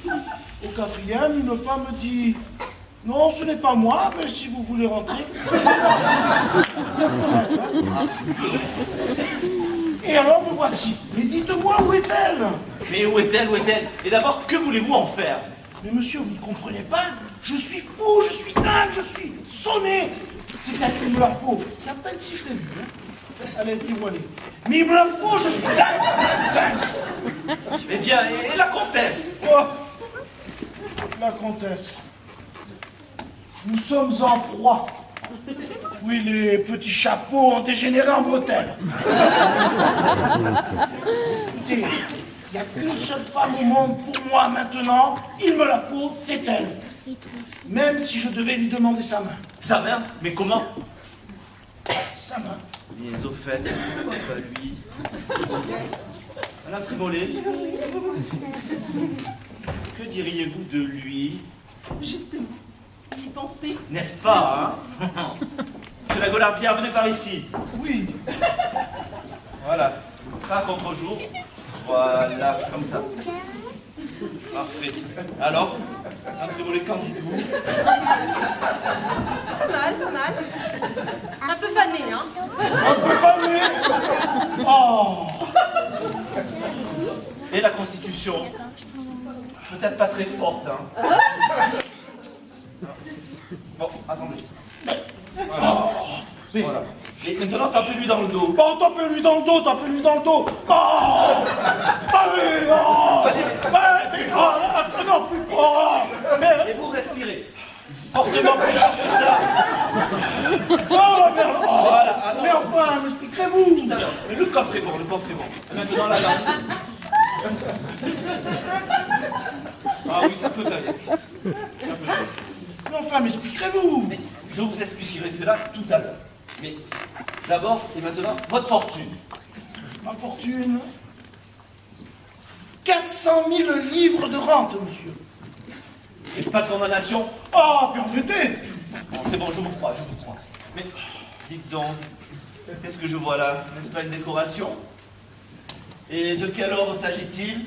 Au 4e, une femme me dit « Non, ce n'est pas moi, mais si vous voulez rentrer. » Et alors me voici. Mais dites-moi, où est-elle? Mais où est-elle? Et d'abord, que voulez-vous en faire? Mais monsieur, vous ne comprenez pas? Je suis fou, je suis dingue, je suis sonné. C'est elle qui me la faut. C'est à peine si je l'ai vue. Hein. Elle a été voilée. Mais il me la faut, je suis dingue. Eh bien, et la comtesse? Oh, la comtesse. Nous sommes en froid. Oui, les petits chapeaux ont dégénéré en bretelles. Écoutez, il n'y a qu'une seule femme au monde pour moi maintenant. Il me la faut, c'est elle. Même si je devais lui demander sa main. Sa main? Mais comment? Sa main. Les au fait, pas lui. Madame Trémollet, que diriez-vous de lui? Justement, j'y pensais. N'est-ce pas, hein? Que la Gaulardière, venez par ici. Oui. Voilà. Pas contre-jour. Voilà, comme ça. Parfait. Alors, Madame Trémollet, qu'en dites-vous? Pas mal, pas mal. Un peu fané, hein. Un peu famé. Oh. Et la Constitution? Peut-être pas très forte, hein. Bon, attendez. Voilà. Voilà. Et maintenant, tapez-lui dans le dos. Oh, tapez-lui dans le dos, tapez-lui dans le dos. Oh. Allez, non. Allez, non, plus fort. Mais... Et vous respirez. Fortement plus fort que ça. Oh, la merde. Oh. Voilà. Ah, non. Mais enfin, m'expliquerez-vous. Mais le coffre est bon, le coffre est bon. Et maintenant, la lance. Ah oui, ça peut aller. Ça peut aller. Mais enfin, m'expliquerez-vous. Mais je vous expliquerai cela tout à l'heure. Mais d'abord et maintenant, votre fortune. Ma fortune. 400 000 livres de rente, monsieur. Et pas de condamnation? Oh, permettez. Bon, c'est bon, je vous crois, je vous crois. Mais dites donc, qu'est-ce que je vois là? N'est-ce pas une décoration? Et de quel ordre s'agit-il?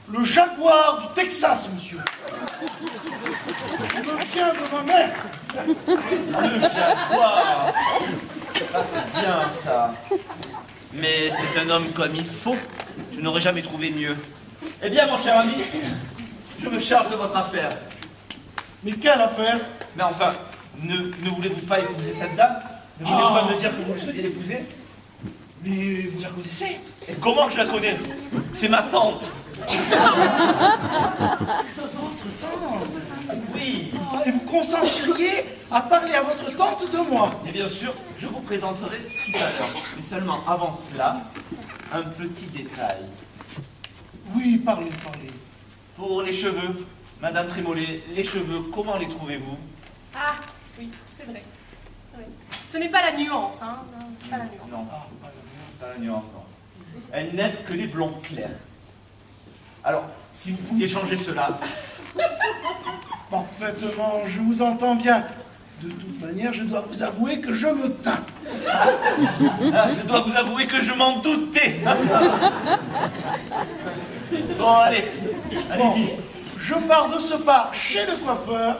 Le jaguar du Texas, monsieur. Il me vient de ma mère. Le jaguar! Ça, c'est bien, ça. Mais c'est un homme comme il faut. Je n'aurais jamais trouvé mieux. Eh bien, mon cher ami, je me charge de votre affaire. Mais quelle affaire? Mais enfin, ne voulez-vous pas épouser cette dame? Ne voulez-vous pas me dire que vous le souhaitez l'épouser? Mais vous la connaissez? Et comment je la connais? C'est ma tante. Votre tante? Oui. Oh, et vous consentiriez à parler à votre tante de moi? Et bien sûr, je vous présenterai tout à l'heure. Mais seulement avant cela, un petit détail. Oui, parlez, parlez. Pour les cheveux, Madame Trémollet, les cheveux, comment les trouvez-vous? Ah, oui, c'est vrai. Oui. Ce n'est pas la nuance, hein. Non, pas la nuance. Non, pas la nuance, non. Elle n'aime que les blonds clairs. Alors, si vous pouviez changer cela... Parfaitement, je vous entends bien. De toute manière, je dois vous avouer que je me teins. Ah, je dois vous avouer que je m'en doutais. Bon, allez, allez-y. Bon, je pars de ce pas chez le coiffeur.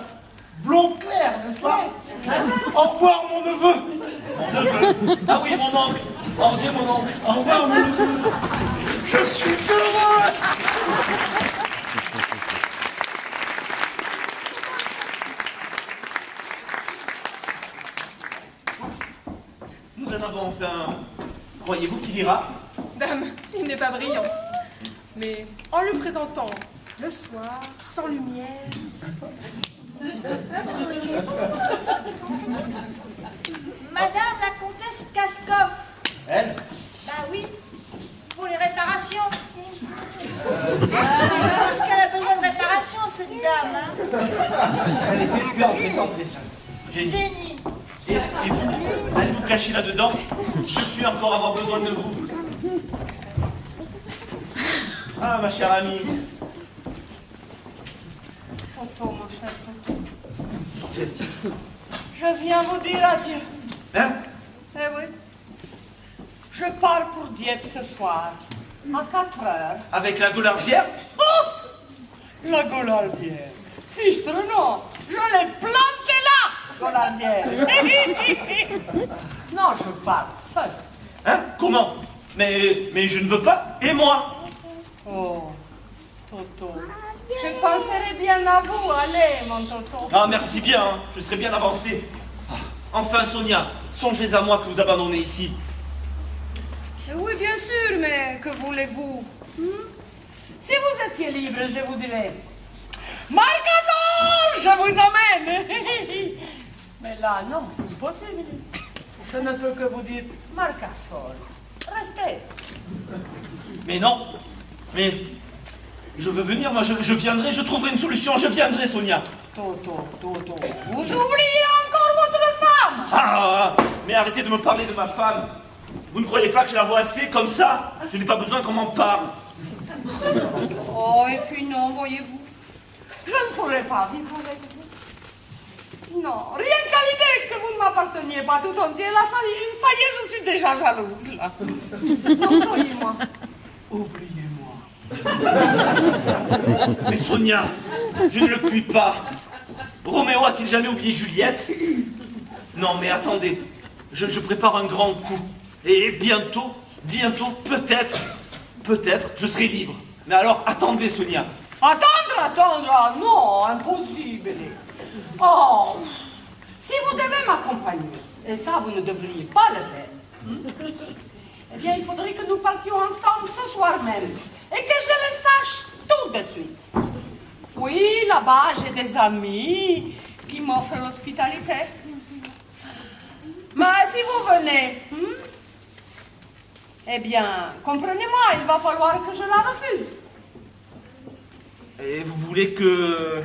Blond clair, n'est-ce pas? Au revoir, mon neveu. Mon neveu. Ah oui, mon oncle. Oh Dieu, mon oncle. Au revoir, mon neveu. Je suis heureux. Nous en avons enfin un. Croyez-vous qu'il ira? Dame, il n'est pas brillant. Mais en le présentant le soir, sans lumière... Madame la comtesse Kaskov. Elle? Bah oui, pour les réparations. C'est parce qu'elle a besoin de réparation, cette dame. Hein. Elle était plus entrez. Jenny. Jenny. Et vous? Allez vous cacher là-dedans? Je puis encore avoir besoin de vous. Ah, ma chère amie. Tonton, mon cher tonton. Je viens vous dire adieu. Hein? Eh oui. Je pars pour Dieppe ce soir, à 4 heures. Avec la Gaulardière? Oh, la Gaulardière. Fichtre, non. Je l'ai planté là, Gaulardière. Non, je pars seul. Hein? Comment? Mais je ne veux pas. Et moi? Oh, Toto, Je penserai bien à vous, allez, mon tonton. Ah, merci bien, hein. Je serais bien avancé. Ah, enfin, Sonia, songez à moi que vous abandonnez ici. Oui, bien sûr, mais que voulez-vous? Si vous étiez libre, je vous dirais, Marcasol, je vous emmène. Mais là, non, impossible. Je ne peux que vous dire, Marcasol, restez. Mais non, mais je veux venir, moi, je viendrai, je trouverai une solution, je viendrai, Sonia. Toto, vous oubliez encore votre femme. Ah, mais arrêtez de me parler de ma femme. Vous ne croyez pas que je la vois assez comme ça? Je n'ai pas besoin qu'on m'en parle. Oh, et puis non, voyez-vous, je ne pourrais pas vivre avec vous. Non, rien qu'à l'idée que vous ne m'apparteniez pas tout entier, là, ça y est, je suis déjà jalouse, là. Non, croyez-moi, oubliez-moi. Mais Sonia, je ne le puis pas. Roméo a-t-il jamais oublié Juliette? Non, mais attendez, je prépare un grand coup. Et bientôt, peut-être, je serai libre. Mais alors, attendez, Sonia. Attendre, ah, non, impossible. Oh, si vous devez m'accompagner, et ça, vous ne devriez pas le faire, eh bien, il faudrait que nous partions ensemble ce soir même, et que je le sache tout de suite. Oui, là-bas, j'ai des amis qui m'offrent l'hospitalité. Mais si vous venez, eh bien, comprenez-moi, il va falloir que je la refuse. Et vous voulez que...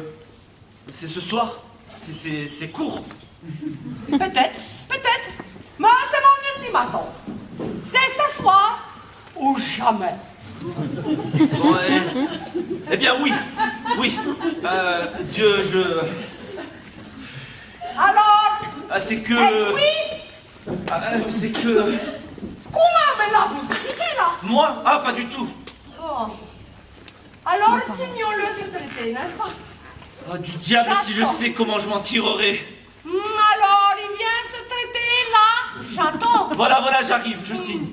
C'est ce soir? C'est court. Peut-être. Mais c'est mon ultimatum. C'est ce soir ou jamais. Ouais. Eh bien, oui. Dieu, Alors, Ah, c'est que... est-ce oui? C'est que... Comment, mais là, vous hésitez, là? Moi? Ah, pas du tout. Oh. Alors, signons-le ce traité, n'est-ce pas? Ah, du diable si je sais comment je m'en tirerai. Alors, il vient ce traité, là. J'attends. Voilà, j'arrive, je signe.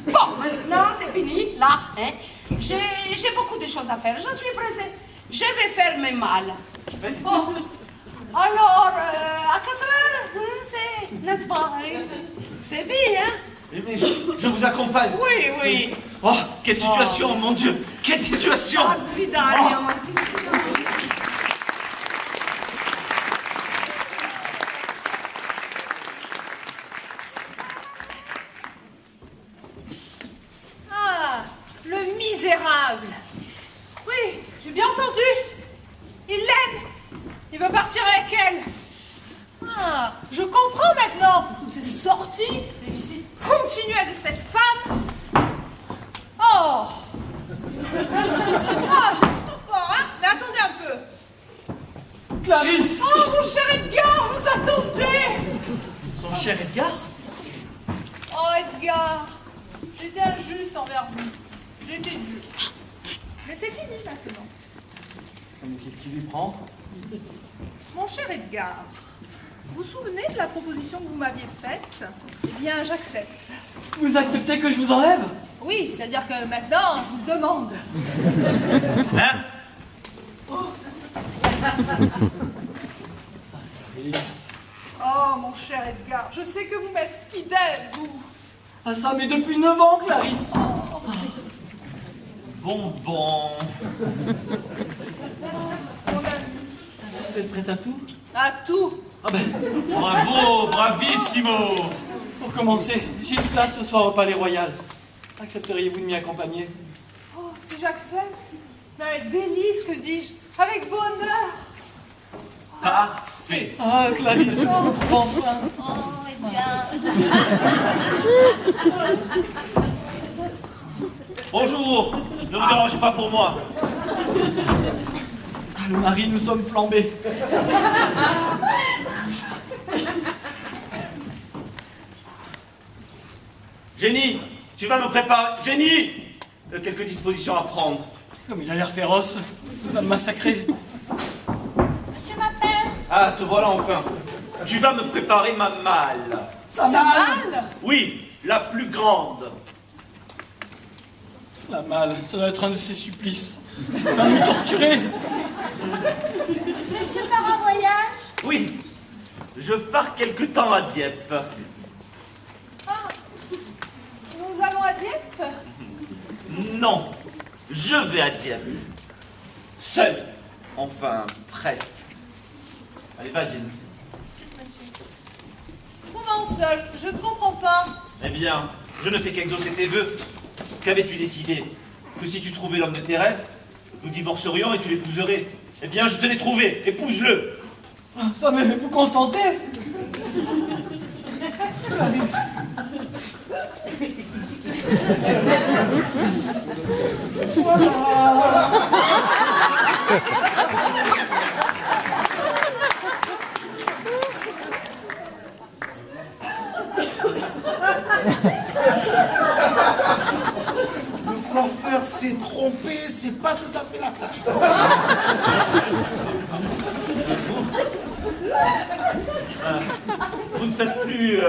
Bon, maintenant, c'est fini, là. Hein? J'ai beaucoup de choses à faire. Je suis pressée. Je vais faire mes malles. Bon. Alors, à 4 heures, c'est... N'est-ce pas? Hein? C'est dit, hein? Mais je vous accompagne. Oui. Oh, quelle situation, mon Dieu. Quelle situation. Svidalia, Ah, le misérable. Oui, j'ai bien entendu. Il l'aime. Il veut partir avec elle. Ah, je comprends maintenant toutes ces sorties, les visites continuelles de cette femme. Oh. Ah, c'est trop fort, hein? Mais attendez un peu. Clarisse! Oh, mon cher Edgar, vous attendez. Son cher Edgar? Oh, Edgar, j'étais injuste envers vous. J'étais dure. Mais c'est fini maintenant. Mais qu'est-ce qui lui prend? Mon cher Edgar, vous vous souvenez de la proposition que vous m'aviez faite? Eh bien, j'accepte. Vous acceptez que je vous enlève? Oui, c'est-à-dire que maintenant, je vous demande. Hein? Oh, mon cher Edgar, je sais que vous m'êtes fidèle, vous. Ah ça, mais depuis 9 ans, Clarisse. Bon. Vous êtes prête à tout? À tout. Ah ben, bravo, bravissimo. Pour commencer, j'ai une place ce soir au Palais Royal. Accepteriez-vous de m'y accompagner? Oh, si j'accepte, mais avec délice, que dis-je? Avec bonheur. Parfait. Ah, Clarisse, je vous retrouve enfin. Oh, Edgar. Bonjour. Ne vous dérangez pas pour moi. Ah, le mari, nous sommes flambés. Jenny, tu vas me préparer... Jenny, quelques dispositions à prendre. Comme il a l'air féroce, il va me massacrer. Monsieur m'appelle. Ah, te voilà enfin. Tu vas me préparer ma malle. Ça mal? Oui, la plus grande. La malle, ça doit être un de ses supplices. Elle va me torturer. Monsieur part en voyage? Oui, je pars quelque temps à Dieppe. Ah, nous allons à Dieppe? Non, je vais à Dieppe. Seul. Enfin, presque. Allez, va, Jenny. Comment seul? Je ne comprends pas. Eh bien, je ne fais qu'exaucer tes vœux. Qu'avais-tu décidé? Que si tu trouvais l'homme de tes rêves, nous divorcerions et tu l'épouserais. Eh bien, je te l'ai trouvé. Épouse-le. Ça, mais vous consentez? Le coiffeur s'est trompé, c'est pas tout à fait la tâche. Vous ne faites plus...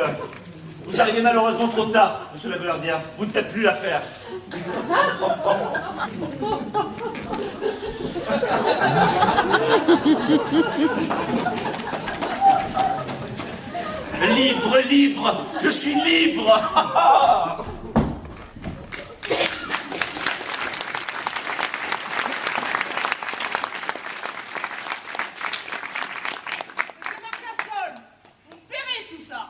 vous arrivez malheureusement trop tard, monsieur Laguardia. Vous ne faites plus l'affaire. Libre, libre, je suis libre. Monsieur Marcassol, vous paierez tout ça.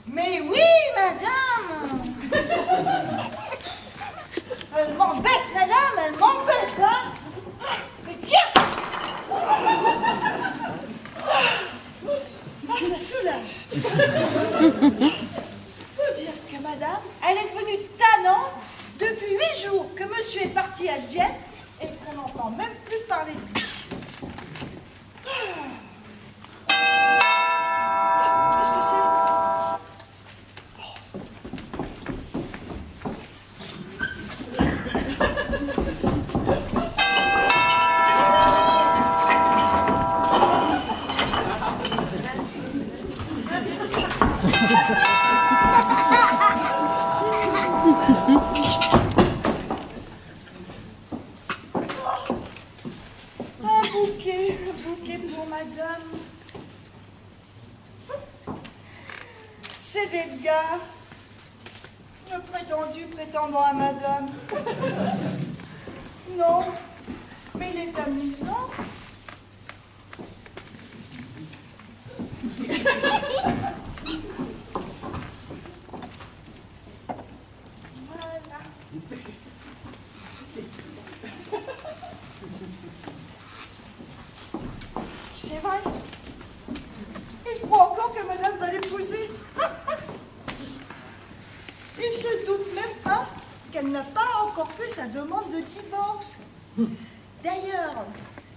Mais oui, madame. Elle m'embête, madame, elle m'embête, hein. Mais tiens. Ah, ça soulage. Faut dire que madame, elle est devenue tannante depuis 8 jours que monsieur est parti à Dieppe et qu'on n'entend même plus parler de lui. Qu'est-ce que c'est? Un bouquet pour madame. C'est d'Edgar, le prétendu prétendant à madame. Non, mais il est amusant. Voilà. C'est vrai. Il croit encore que madame va l'épouser. Il se doute même pas qu'elle n'a pas encore fait sa demande de divorce. D'ailleurs,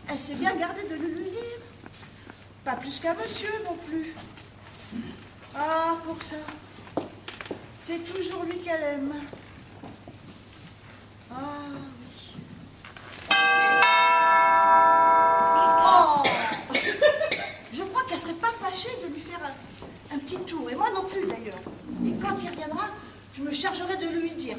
elle s'est bien gardée de le lui dire. Pas plus qu'à monsieur non plus. Ah, pour ça. C'est toujours lui qu'elle aime. Ah oui. Oh! Je crois qu'elle serait pas fâchée de lui faire un petit tour. Et moi non plus d'ailleurs. Et quand il reviendra, je me chargerai de lui dire.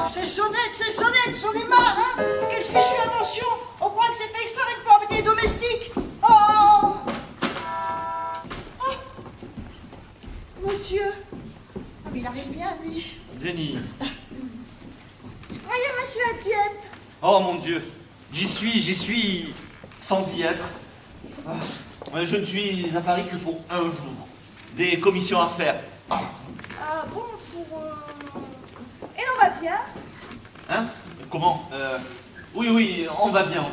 Ces sonnettes, j'en ai marre, hein! Quelle fichue invention! On croit que c'est fait exprès pour embêter les domestiques! Oh! Oh! Monsieur! Ah, mais il arrive bien, lui. Jenny. Je croyais, monsieur Etienne. Oh mon Dieu. J'y suis, sans y être. Ah, je ne suis à Paris que pour un jour. Des commissions à faire. Ah bon, Et l'on va bien? Hein? Comment? Oui, on va bien.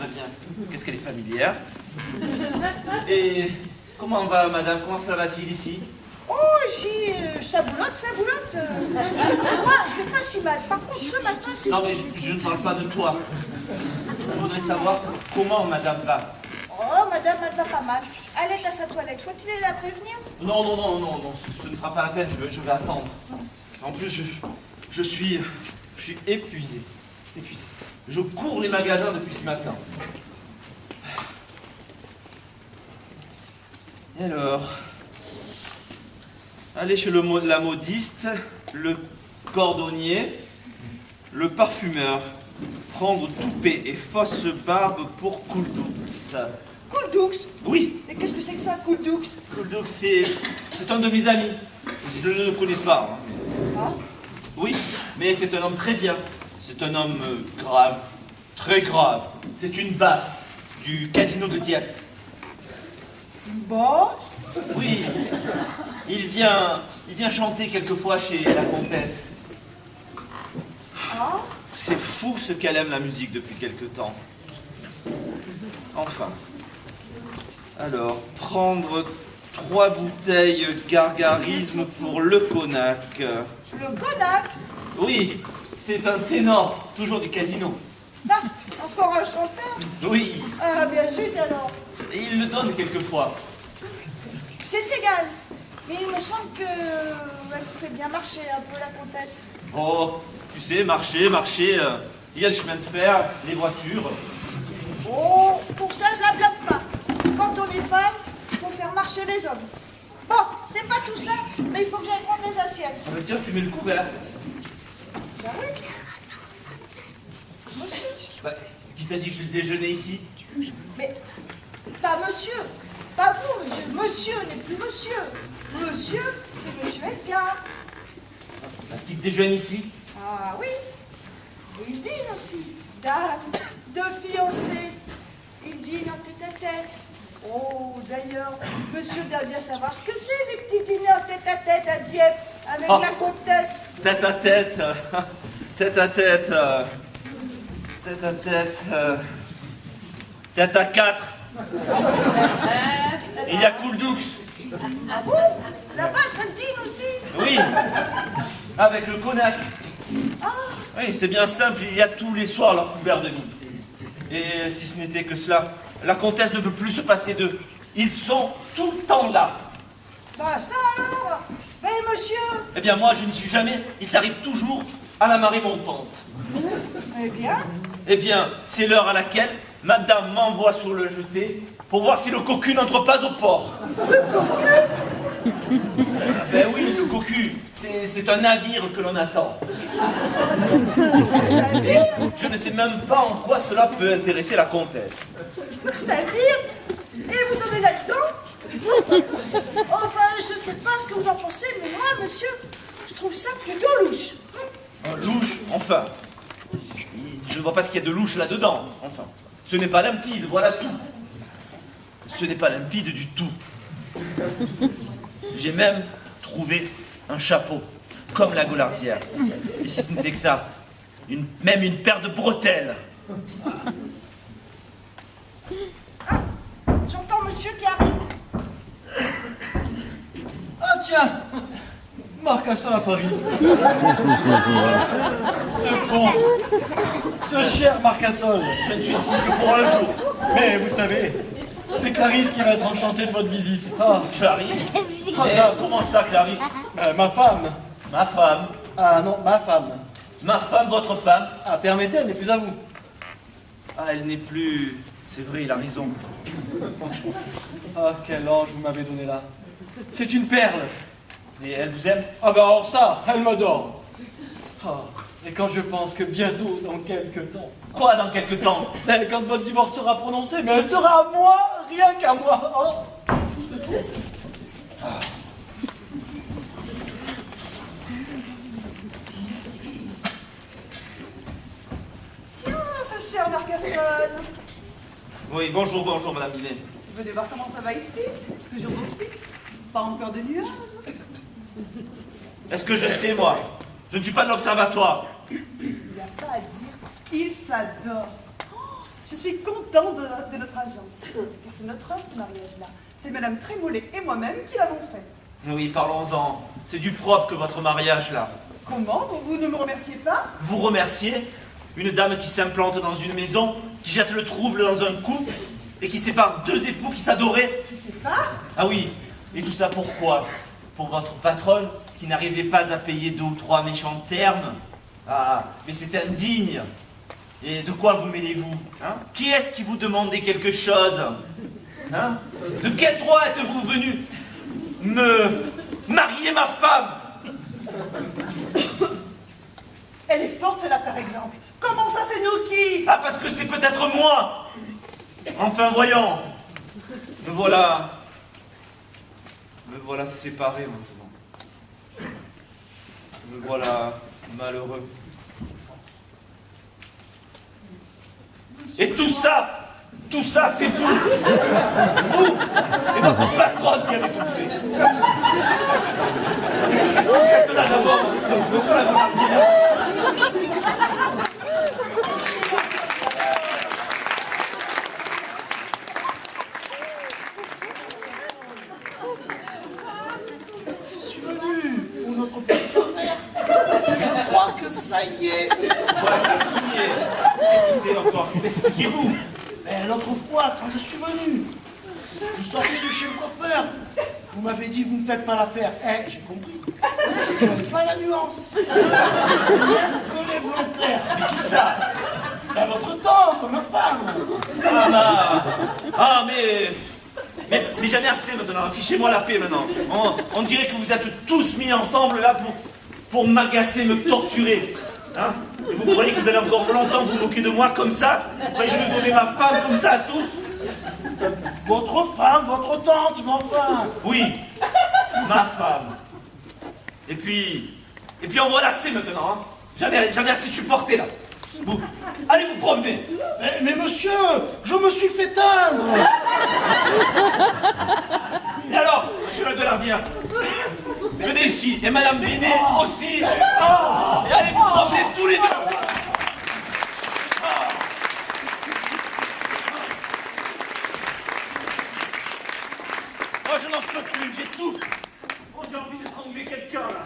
Qu'est-ce qu'elle est familière. Et comment va madame? Comment ça va-t-il ici? Oh, ici, ça boulotte. Moi, je vais pas si mal. Par contre, ce matin, c'est... Non, mais je ne parle pas de toi. Je voudrais savoir comment madame va. Oh, madame, elle va pas mal. Elle est à sa toilette. Faut-il la prévenir? Non, ce ne sera pas la peine, je vais attendre. En plus, je suis épuisé. Je cours les magasins depuis ce matin. Et alors, aller chez la modiste, le cordonnier, le parfumeur, prendre toupet et fausse barbe pour Couldoux. Couldoux? Oui. Et qu'est-ce que c'est que ça, Couldoux? Couldoux, c'est un de mes amis. Je ne le connais pas. Ah? Oui, mais c'est un homme très bien. C'est un homme grave, très grave. C'est une basse du casino de Dieppe. Une basse? Oui, il vient chanter quelquefois chez la comtesse. Ah? C'est fou ce qu'elle aime la musique depuis quelque temps. Enfin. Alors, prendre 3 bouteilles gargarisme pour le Cognac. Le Cognac? Oui, c'est un ténor, toujours du casino. Ah, encore un chanteur? Oui, Ah, bien sûr, alors. et il le donne quelquefois. C'est égal. Mais il me semble que elle vous fait bien marcher un peu, la comtesse. Oh, tu sais, marcher, il y a le chemin de fer, les voitures. Oh, pour ça, je la blâme pas. Quand on est femme, il faut faire marcher les hommes. Bon, c'est pas tout ça, mais il faut que j'aille prendre les assiettes. Ah bah tiens, tu mets le couvert. Ben oui. Monsieur. Bah, qui t'a dit que je déjeunais ici? Mais pas monsieur. Pas vous, monsieur. Monsieur n'est plus monsieur. Monsieur, c'est monsieur Edgar. Parce qu'il déjeune ici? Ah oui. Et il dîne aussi. Dame, de fiancés. Il dîne en tête-à-tête. Oh, d'ailleurs, monsieur doit bien savoir ce que c'est, les petits dîners en tête-à-tête à Dieppe, avec Oh. la comtesse. Tête à tête, tête à tête, tête à tête, tête à 4. Et il y a Couldoux. Ah bon? Là-bas, ça dîne aussi? Oui, avec le Cognac. Ah, Oui, c'est bien simple, il y a tous les soirs leur couvert de mie. Et si ce n'était que cela, la comtesse ne peut plus se passer d'eux. Ils sont tout le temps là. bah ça alors? Mais monsieur? Eh bien moi, je n'y suis jamais, ils arrivent toujours à la marée montante. Eh bien? Eh bien, c'est l'heure à laquelle madame m'envoie sur le jeté pour voir si le cocu n'entre pas au port. Ben oui, le cocu, c'est un navire que l'on attend. Et je ne sais même pas en quoi cela peut intéresser la comtesse. Navire? Et vous donnez là-dedans? Enfin, je sais pas ce que vous en pensez, mais moi, monsieur, je trouve ça plutôt louche. Louche, enfin. Je ne vois pas ce qu'il y a de louche là-dedans, enfin. Ce n'est pas limpide, voilà tout. Ce n'est pas limpide du tout. J'ai même trouvé un chapeau, comme la Gaulardière. Et si ce n'était que ça, même une paire de bretelles. Ah, j'entends monsieur qui arrive. Ah tiens, Marcassol à Paris. Ce bon, ce cher Marcassol. Je ne suis ici que pour un jour. Mais vous savez, c'est Clarisse qui va être enchantée de votre visite. Ah, Clarisse, Comment ça, Clarisse? Ma femme. Ma femme. Ah non, ma femme. Ma femme, votre femme? Ah, permettez, elle n'est plus à vous. Ah, elle n'est plus... C'est vrai, il a raison. Ah, quel ange vous m'avez donné là. C'est une perle. Et elle vous aime? Ah bah or ça, elle m'adore. Ah, et quand je pense que bientôt, dans quelques temps... Quoi, dans quelques temps? Quand votre divorce sera prononcé, mais elle sera à moi, rien qu'à moi. Oh, c'est trop. Tiens, ce cher Marcassol. Oui, bonjour, bonjour, Madame Binet. Venez voir comment ça va ici. Toujours beau fixe. Pas encore de nuages. Est-ce que je sais, moi? Je ne suis pas de l'observatoire. Il n'y a pas à dire. Il s'adore. Oh, je suis content de notre agence. Car c'est notre homme, ce mariage-là. C'est Madame Trémollet et moi-même qui l'avons fait. Oui, parlons-en. C'est du propre que votre mariage, là. Comment? Vous ne me remerciez pas? Vous remerciez une dame qui s'implante dans une maison, qui jette le trouble dans un couple, et qui sépare deux époux qui s'adoraient. Qui sépare? Ah oui, et tout ça pourquoi? Pour votre patronne, qui n'arrivait pas à payer 2 ou 3 méchants termes. Ah, mais c'est indigne. Et de quoi vous mêlez-vous, hein? Qui est-ce qui vous demandait quelque chose, hein? De quel droit êtes-vous venu me marier ma femme? Elle est forte, celle-là, par exemple. Comment ça, c'est nous qui? Ah, parce que c'est peut-être moi. Enfin, voyons. Me voilà séparés maintenant. Me voilà malheureux. Et tout ça, c'est vous. Vous et votre patronne qui avez tout fait. Qu'est-ce que vous faites là d'abord, monsieur la Bonardière? Je suis venu pour notre petit affaire. Je crois que ça y est. Qu'est-ce que c'est encore? Expliquez-vous. Mais l'autre fois, quand je suis venu, je sortais de chez le coiffeur. Vous m'avez dit, vous ne faites pas l'affaire. Eh, j'ai compris. Je n'avais pas la nuance. Que les blancs clairs. Mais qui ça? Ben, votre tante, ma femme. Mais j'en ai assez maintenant. Fichez-moi la paix maintenant. On dirait que vous êtes tous mis ensemble là pour m'agacer, me torturer. Hein? Et vous croyez que vous allez encore longtemps vous moquer de moi comme ça? Vous croyez que je vais donner ma femme comme ça à tous? Votre femme, votre tante, mon frère. Oui, ma femme. Et puis on va lasser maintenant. Hein? J'en ai assez supporté là. Vous, allez vous promener. Mais monsieur, je me suis fait teindre. Et alors, monsieur la Guelardière, venez ici, et Madame Binet aussi. Et allez vous promener tous les deux. Moi je n'en peux plus, j'étouffe. Oh, j'ai envie d'étrangler quelqu'un là.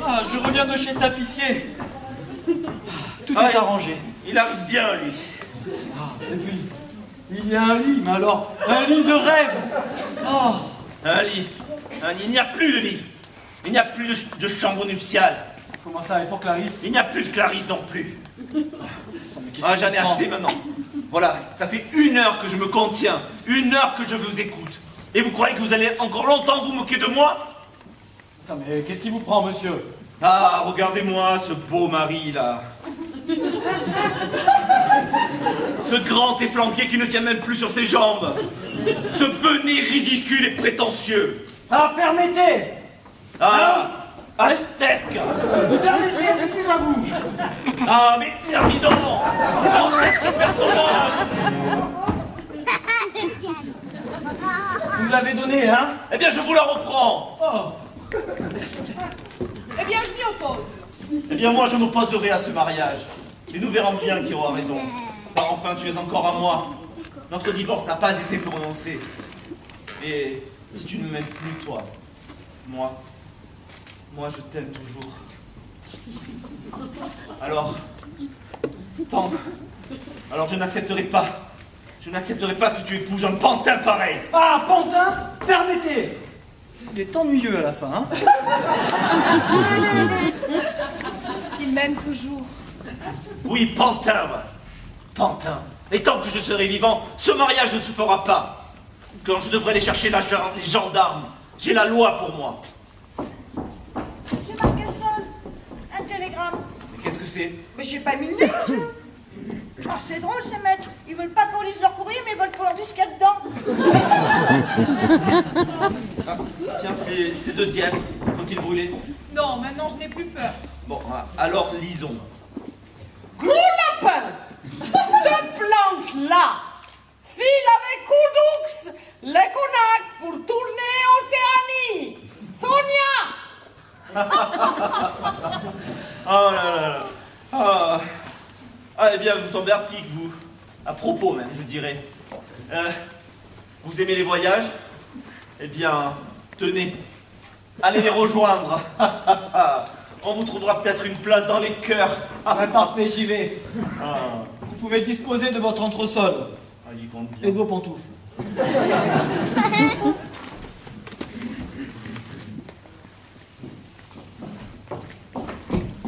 Ah, je reviens de chez le tapissier. Tout est arrangé. Il arrive bien, lui. Et puis, il y a un lit, mais alors, un lit de rêve. Oh. Un lit. Il n'y a plus de lit. Il n'y a plus de chambre nuptiale. Comment ça, et pour Clarisse? Il n'y a plus de Clarisse non plus. Ah, j'en ai assez maintenant. Voilà, ça fait 1 heure que je me contiens. 1 heure que je vous écoute. Et vous croyez que vous allez encore longtemps vous moquer de moi? Ça, mais qu'est-ce qui vous prend, monsieur? Ah, regardez-moi ce beau mari, là. Ce grand efflanqué qui ne tient même plus sur ses jambes. Ce benet ridicule et prétentieux. Ah, permettez! Ah, Aztèque! Permettez, elle n'est plus à vous! Ah, mais merdidon! Grotesque personnage! Vous me l'avez donné, hein? Eh bien, je vous la reprends! Oh. Eh bien, je m'y oppose. Eh bien, moi, je m'opposerai à ce mariage. Et nous verrons bien qui aura raison. Car enfin, tu es encore à moi. Notre divorce n'a pas été prononcé. Et si tu ne m'aimes plus, toi, moi, je t'aime toujours. Alors je n'accepterai pas. Je n'accepterai pas que tu épouses un pantin pareil. Ah, pantin, permettez. Il est ennuyeux à la fin, hein. Il m'aime toujours. Oui, pantin, va. Pantin. Et tant que je serai vivant, ce mariage ne se fera pas. Quand je devrais aller chercher les gendarmes, j'ai la loi pour moi. Monsieur Marcasson, un télégramme. Mais qu'est-ce que c'est? Mais j'ai pas mis le nez, monsieur. Alors c'est drôle, ces maîtres. Ils veulent pas qu'on lise leur courrier, mais ils veulent qu'on leur dise ce qu'il y a dedans. Ah, tiens, c'est de diable. Faut-il brûler? Non, maintenant je n'ai plus peur. Bon, alors lisons. Gros lapin, te planche là. File avec Koudoux, les Conac pour tourner Océanie. Sonia. Oh là là là. Ah. Ah, eh bien, vous tombez à pic, vous. À propos, même, je dirais. Vous aimez les voyages? Eh bien, tenez. Allez les rejoindre. On vous trouvera peut-être une place dans les cœurs. Ouais, parfait, j'y vais. Ah. Vous pouvez disposer de votre entresol Ah, j'y compte et bien. de vos pantoufles.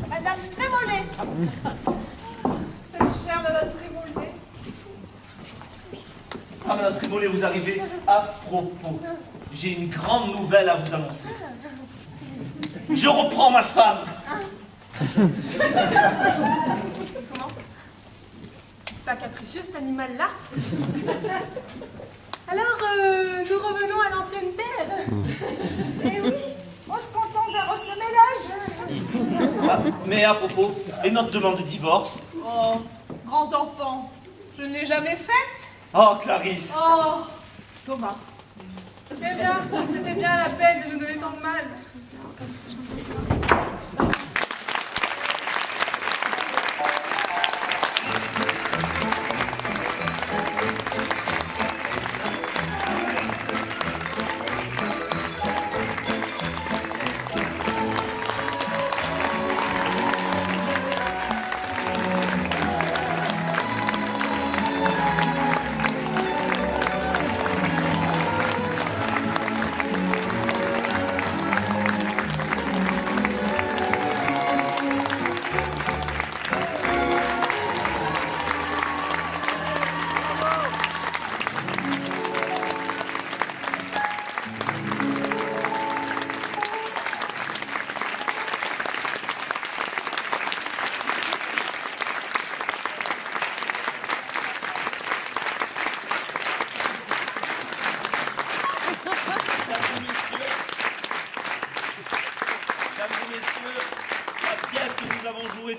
Madame Trémollet. Cette chère Madame Trémollet. Ah, Madame Trémollet, vous arrivez à propos. J'ai une grande nouvelle à vous annoncer. Je reprends ma femme. Comment? Pas capricieux cet animal-là? Alors, nous revenons à l'ancienne terre. Eh oui, on se contente d'un resseménage. Ah, mais à propos, et notre demande de divorce? Oh, grand enfant, je ne l'ai jamais faite. Oh, Clarisse. Oh, Thomas. Eh bien, c'était bien la peine de nous donner tant de mal.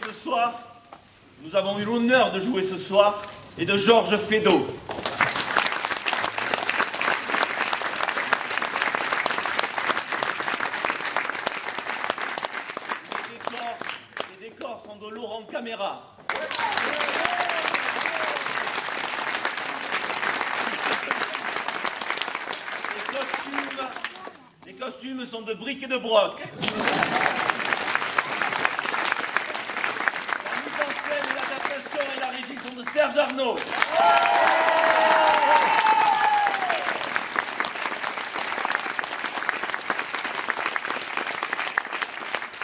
Ce soir, nous avons eu l'honneur de jouer ce soir, et de Georges Feydeau. Les décors sont de Laurent Caméra. Les costumes sont de Bric et de Broc. Et la régie sont de Serge Arnaud.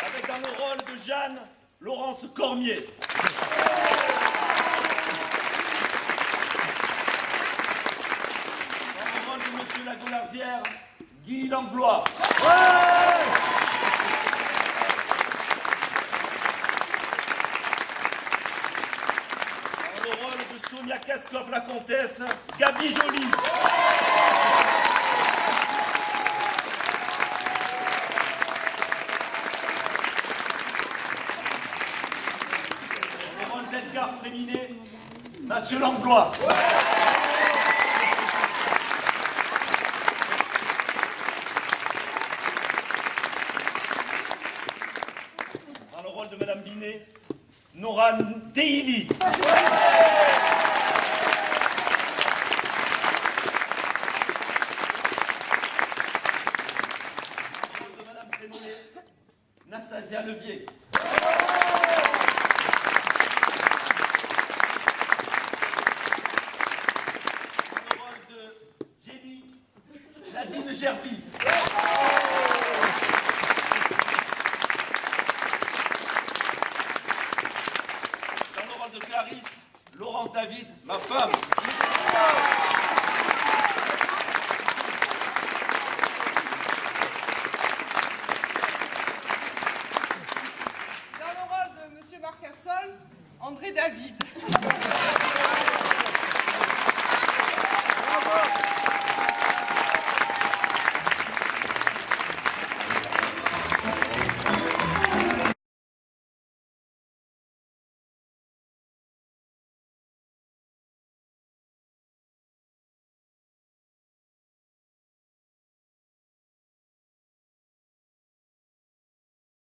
Avec dans le rôle de Jeanne, Laurence Cormier. Dans le rôle de Monsieur la Goulardière, Guy Langlois. Sonia Kaskov, la comtesse, Gabi Joly. Le rôle d'Edgar Fréminet, Mathieu Langlois. Dans le rôle de Madame Binet, Nora Deili. Nastasia Levier. de Clarisse, Laurence David, ma femme. Dans le rôle de Monsieur Marcassol, André David.